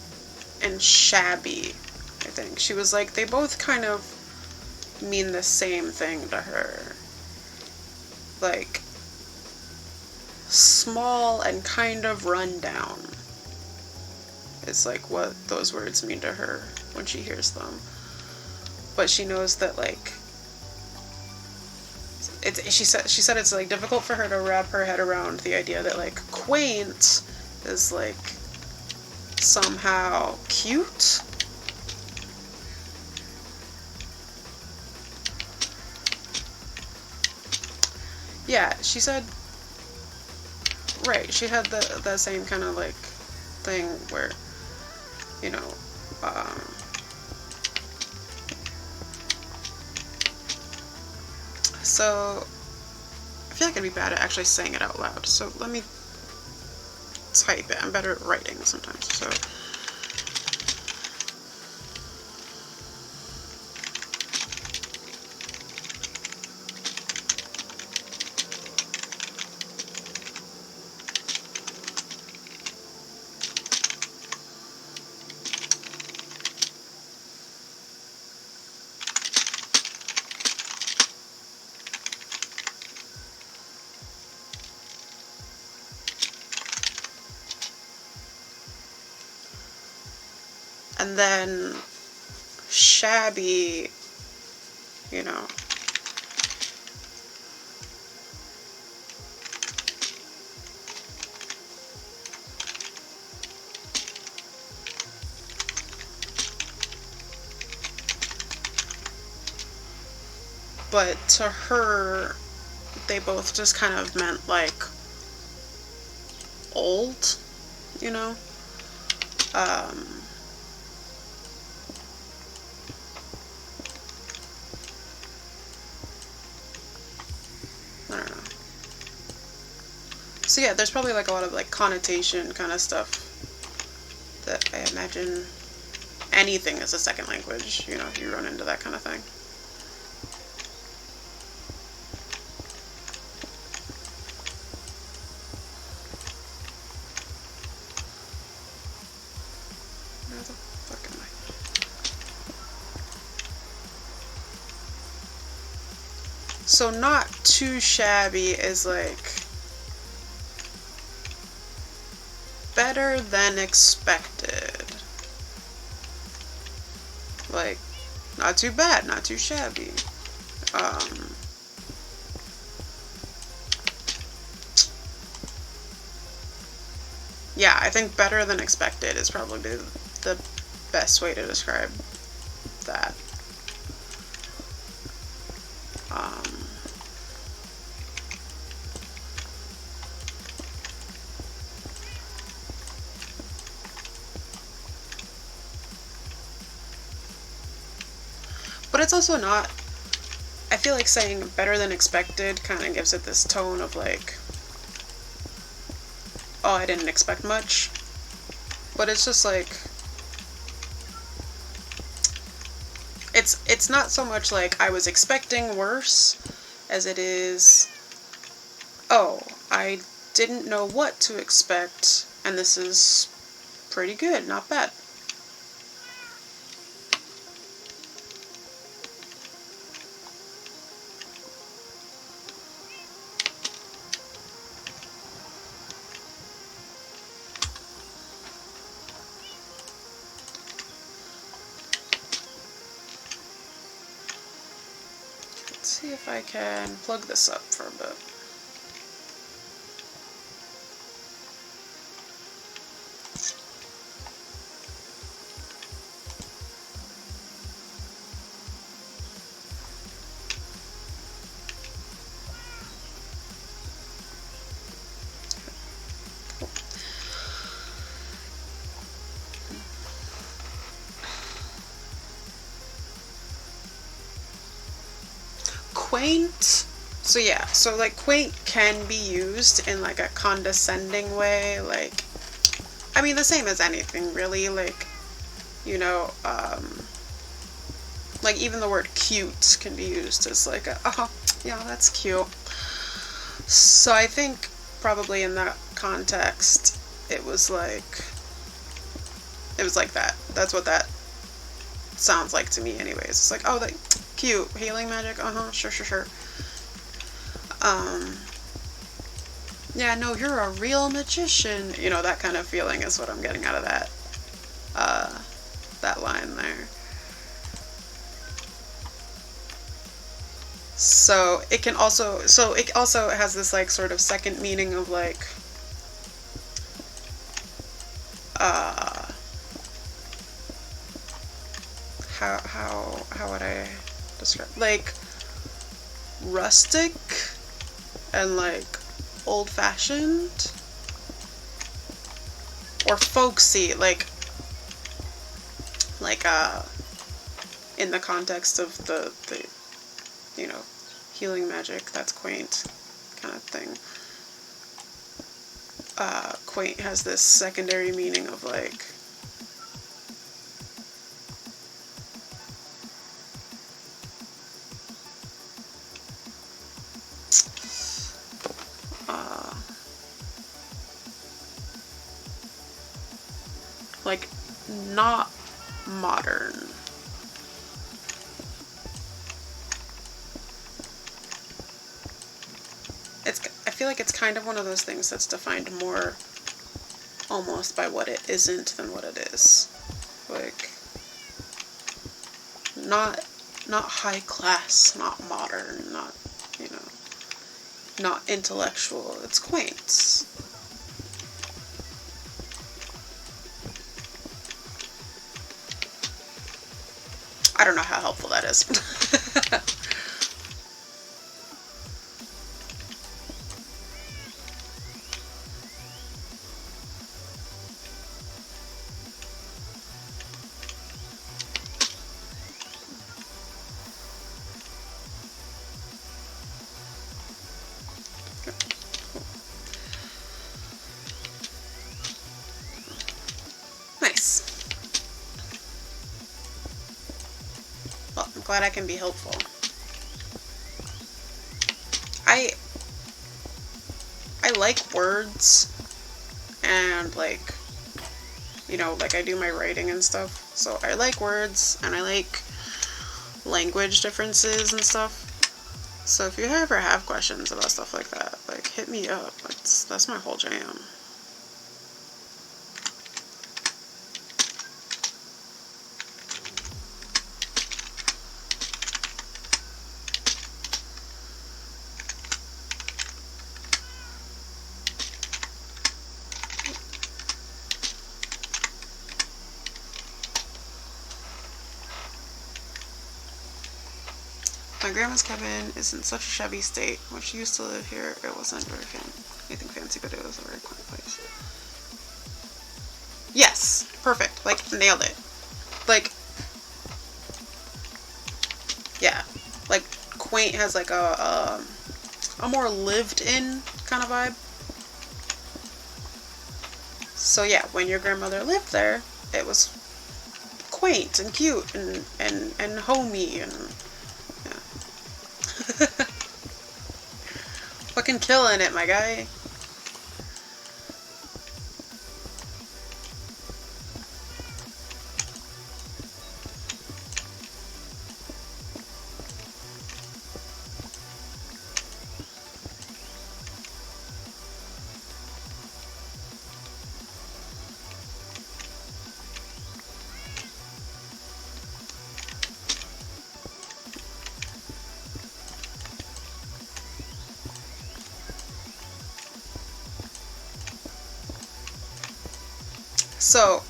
and shabby, I think. She was like, they both kind of mean the same thing to her. Like, small and kind of run down is like what those words mean to her when she hears them. But she knows that like she said it's like difficult for her to wrap her head around the idea that like quaint is like somehow cute. Yeah, she said, right, she had the same kind of like thing where, you know, so I feel like I'd be bad at actually saying it out loud, so let me type it. I'm better at writing sometimes. So And then shabby, you know. But to her, they both just kind of meant like old, you know? I don't know. So yeah, there's probably like a lot of like connotation kind of stuff that I imagine anything is a second language, you know, if you run into that kind of thing. Where the fuck am I? So not too shabby is like better than expected. Like, not too bad, not too shabby. Yeah, I think better than expected is probably the best way to describe that. But it's also not, I feel like saying better than expected kind of gives it this tone of like, oh, I didn't expect much. But it's just like, it's not so much like I was expecting worse as it is, oh, I didn't know what to expect, and this is pretty good, not bad. Let's see if I can plug this up for a bit. Quaint. So yeah, so like quaint can be used in like a condescending way, like, I mean the same as anything really, like, you know, like even the word cute can be used as like a, oh, yeah, that's cute. So I think probably in that context it was like that. That's what that sounds like to me anyways. It's like, oh, like, cute, healing magic, sure. Yeah, no, you're a real magician. You know, that kind of feeling is what I'm getting out of that, that line there. So it also has this like sort of second meaning of like, how would I describe, like, rustic and like old-fashioned or folksy, like in the context of the you know, healing magic, that's quaint kind of thing. Quaint has this secondary meaning of like, like not modern. I feel like it's kind of one of those things that's defined more almost by what it isn't than what it is. Like, not high class, not modern, not, you know, not intellectual. It's quaint. I don't know how helpful that is. Nice. Well, I'm glad I can be helpful. I like words, and like, you know, like I do my writing and stuff, so I like words and I like language differences and stuff. So if you ever have questions about stuff like that, like, hit me up. That's my whole jam. My grandma's cabin is in such a shabby state. When she used to live here, it wasn't anything fancy, but it was a very quaint place. Yes, perfect. Like, nailed it. Like, yeah, like quaint has like a more lived-in kind of vibe. So yeah, when your grandmother lived there, it was quaint and cute and homey and yeah. Fucking killing it, my guy. So,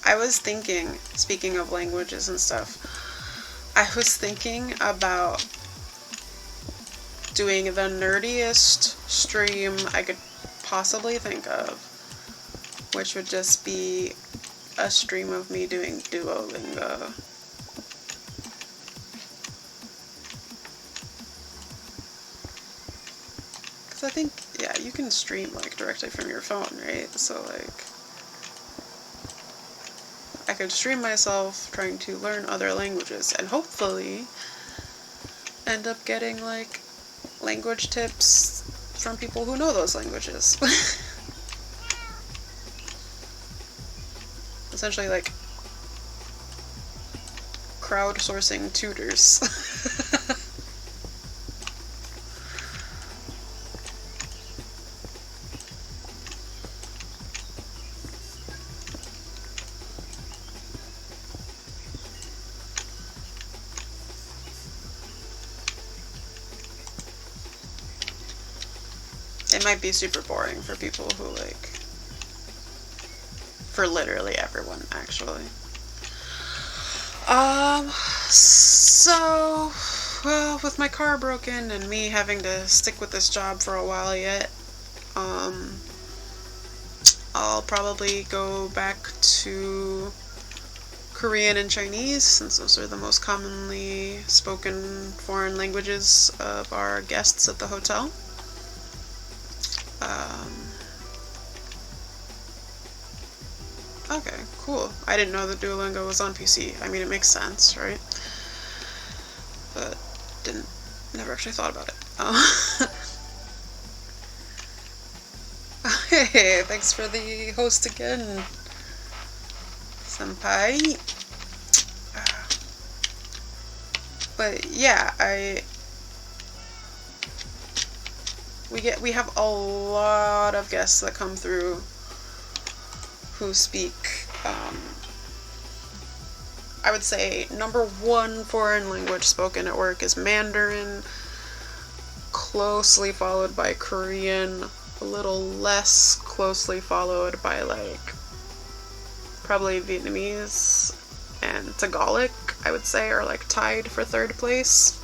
I was thinking, speaking of languages and stuff, I was thinking about doing the nerdiest stream I could possibly think of, which would just be a stream of me doing Duolingo. Because I think, yeah, you can stream, like, directly from your phone, right? So, like, I could stream myself trying to learn other languages and hopefully end up getting, like, language tips from people who know those languages. Essentially, like, crowdsourcing tutors. It might be super boring for people who, like, for literally everyone, actually. So, well, with my car broken and me having to stick with this job for a while yet, I'll probably go back to Korean and Chinese, since those are the most commonly spoken foreign languages of our guests at the hotel. Okay, cool. I didn't know that Duolingo was on PC. I mean, it makes sense, right? But never actually thought about it. Hey, thanks for the host again, senpai. But yeah, we have a lot of guests that come through who speak I would say number one foreign language spoken at work is Mandarin, closely followed by Korean, a little less closely followed by like probably Vietnamese and Tagalog, I would say, are like tied for third place.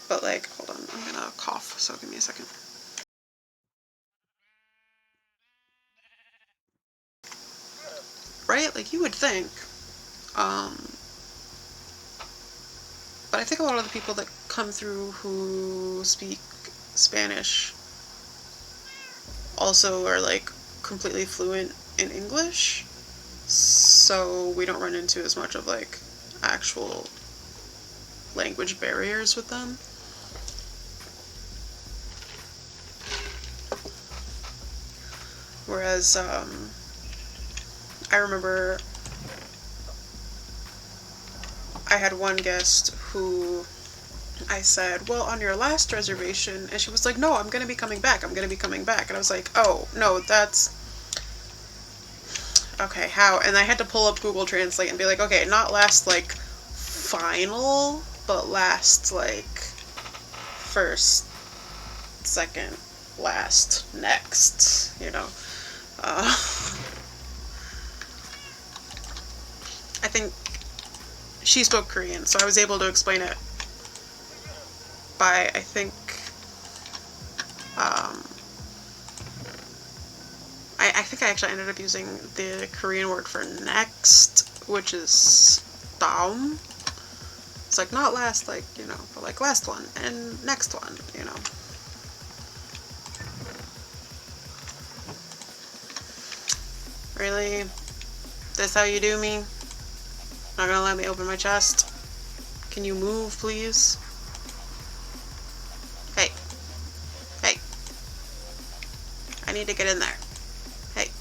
But like, hold on, I'm gonna cough, so give me a second. Right? Like you would think. But I think a lot of the people that come through who speak Spanish also are like completely fluent in English, so we don't run into as much of like actual language barriers with them. Whereas I remember I had one guest who I said, well, on your last reservation, and she was like, no, I'm going to be coming back, I'm going to be coming back. And I was like, oh, no, that's, okay, how? And I had to pull up Google Translate and be like, okay, not last, like, final, but last, like, first, second, last, next, you know. I think she spoke Korean, so I was able to explain it by, I think, I think I actually ended up using the Korean word for next, which is daum. It's like not last, like, you know, but like last one and next one, you know. Really? This how you do me? Not gonna let me open my chest? Can you move, please? Hey. Hey. I need to get in there. Hey.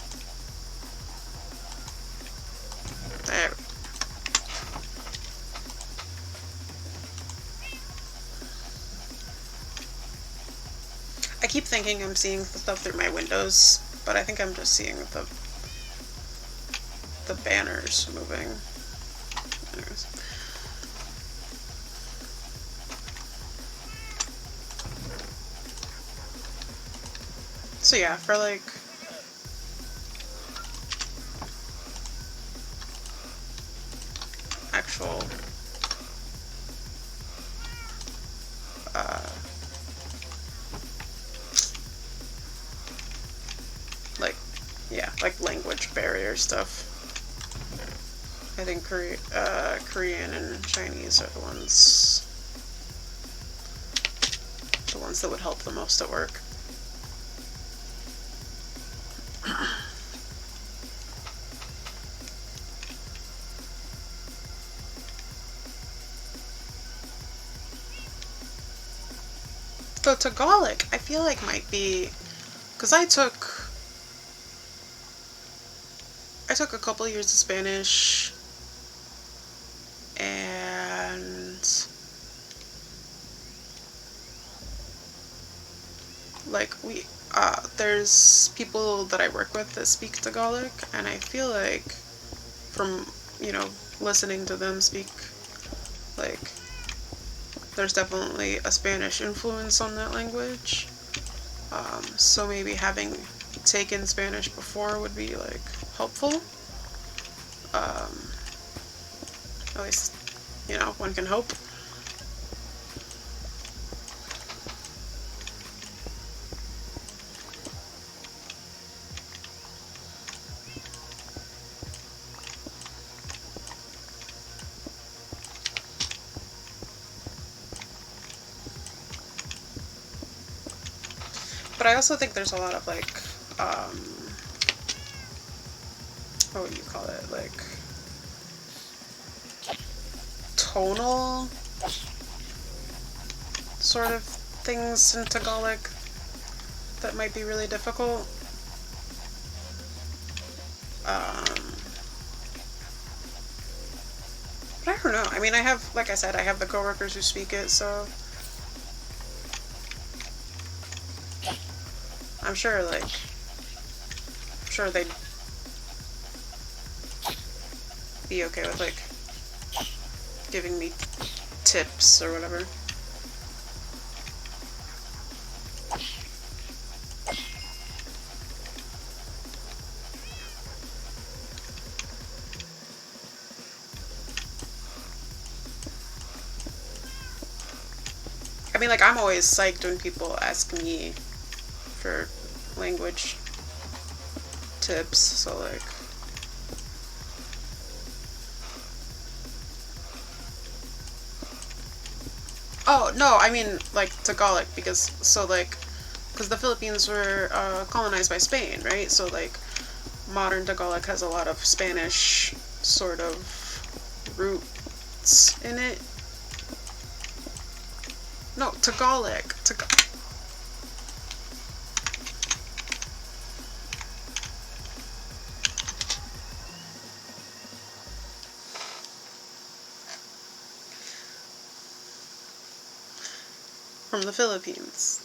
There. I keep thinking I'm seeing the stuff through my windows, but I think I'm just seeing the banners moving. Anyways. So yeah, for like actual like, yeah, like language barrier stuff. I think Korean and Chinese are the ones that would help the most at work. So Tagalog, I feel like might be, because I took a couple years of Spanish, and like there's people that I work with that speak Tagalog, and I feel like from, you know, listening to them speak, like there's definitely a Spanish influence on that language. So maybe having taken Spanish before would be like helpful. At least, you know, one can hope. But I also think there's a lot of like, what would you call it? Like, tonal sort of things in Tagalog that might be really difficult. But I don't know. I mean, I have, like I said, I have the coworkers who speak it, so I'm sure, like, sure they'd be okay with, like, giving me tips or whatever. I mean, like, I'm always psyched when people ask me for language tips, so, like... Oh, no, I mean, like, Tagalog, because, so, like, because the Philippines were colonized by Spain, right? So, like, modern Tagalog has a lot of Spanish sort of roots in it. No, Tagalog. From the Philippines.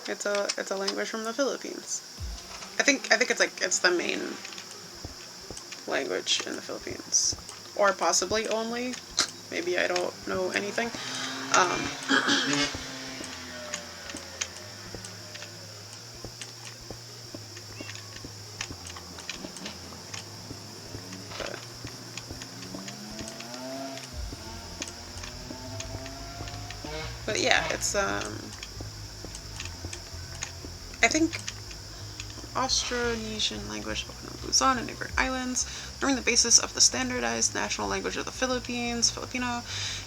It's a language from the Philippines. I think it's the main language in the Philippines, or possibly only. Maybe I don't know anything. Um, but, but yeah, it's I think Austronesian language spoken on Luzon and neighboring islands, forming the basis of the standardized national language of the Philippines, Filipino.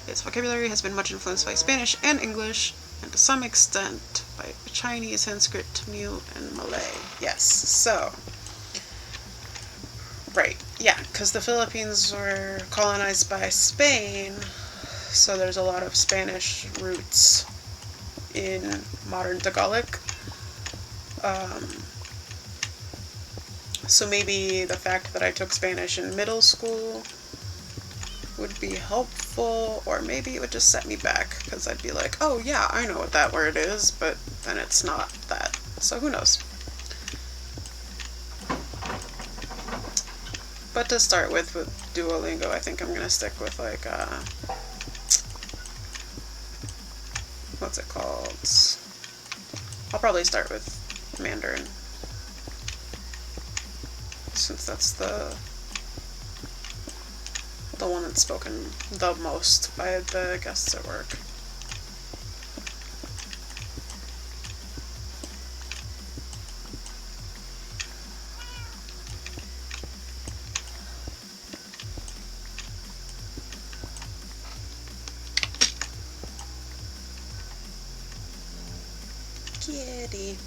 Its vocabulary has been much influenced by Spanish and English, and to some extent by Chinese, Sanskrit, Tamil, and Malay. Yes, so... Right, yeah, because the Philippines were colonized by Spain, so there's a lot of Spanish roots in modern Tagalog. So maybe the fact that I took Spanish in middle school would be helpful, or maybe it would just set me back, because I'd be like, oh yeah, I know what that word is, but then it's not that. So who knows? But to start with Duolingo, I think I'm going to stick with, like, what's it called? I'll probably start with Mandarin, since that's the one that's spoken the most by the guests at work. Kitty.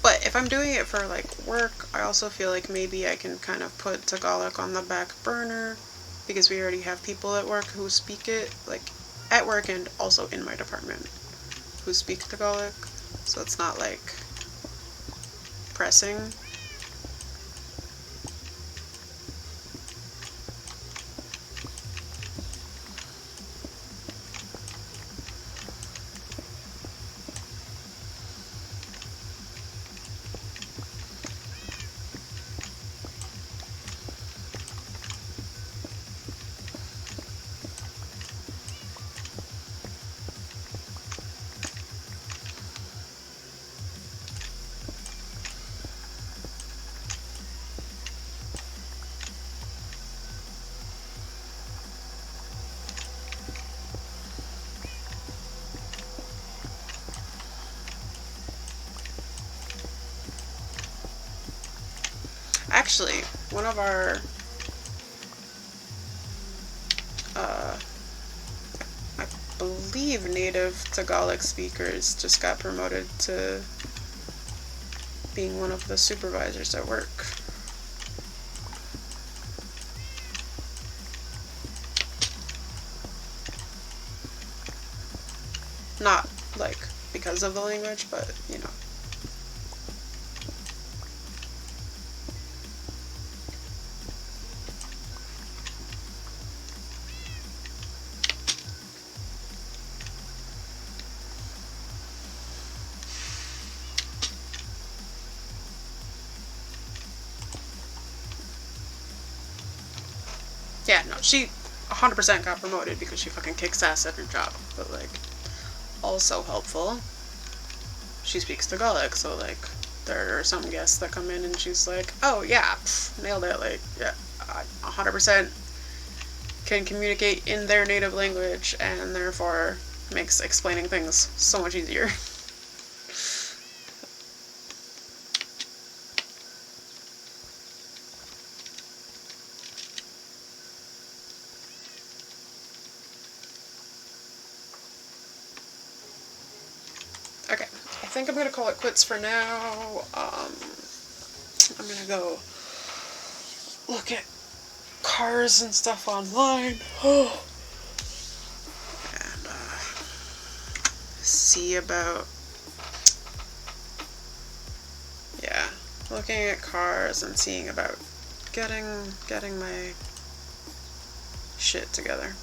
But if I'm doing it for, like, work, I also feel like maybe I can kind of put Tagalog on the back burner, because we already have people at work who speak it, like, at work and also in my department, who speak Tagalog, so it's not, like, pressing. Actually, one of our, I believe native Tagalog speakers just got promoted to being one of the supervisors at work. Not, like, because of the language, but, you know. Yeah, no, she 100% got promoted because she fucking kicks ass at her job, but, like, also helpful, she speaks Tagalog, so, like, there are some guests that come in and she's like, oh, yeah, nailed it, like, yeah, 100% can communicate in their native language, and therefore makes explaining things so much easier. Okay, I think I'm gonna call it quits for now. I'm gonna go look at cars and stuff online. And see about, yeah, looking at cars and seeing about getting my shit together.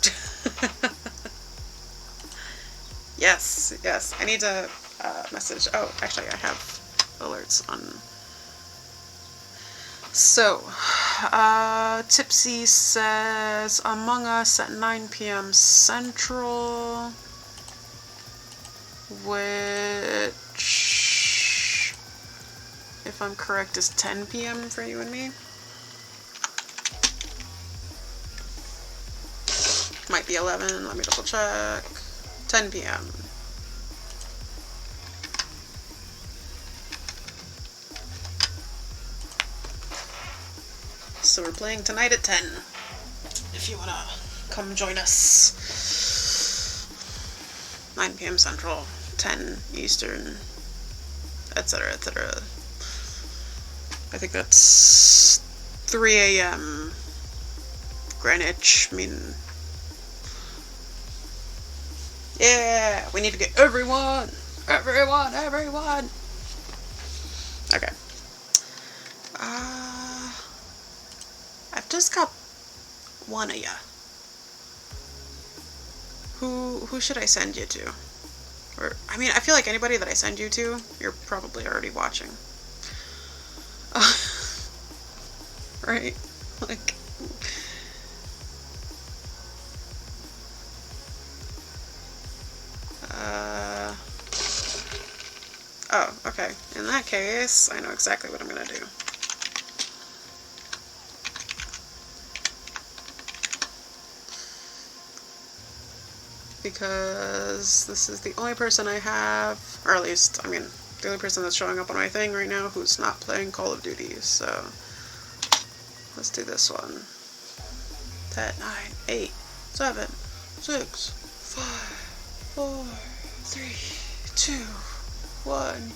Yes, I need to message. Oh, actually, I have alerts on. So, Tipsy says Among Us at 9 p.m. Central, which, if I'm correct, is 10 p.m. for you and me. Might be 11, let me double check. 10 p.m. So we're playing tonight at 10, if you wanna come join us. 9 p.m. Central, 10 Eastern, etc., etc. I think that's 3 a.m. Greenwich. I mean, yeah, we need to get everyone. Okay. I've just got one of ya. Who should I send you to? Or, I mean, I feel like anybody that I send you to, you're probably already watching. Right? Like, oh, okay. In that case, I know exactly what I'm gonna do. Because this is the only person I have, or at least, I mean, the only person that's showing up on my thing right now who's not playing Call of Duty, so let's do this one. 10, 9, 8, 7, 6, 5, 4, 3, 2, 1.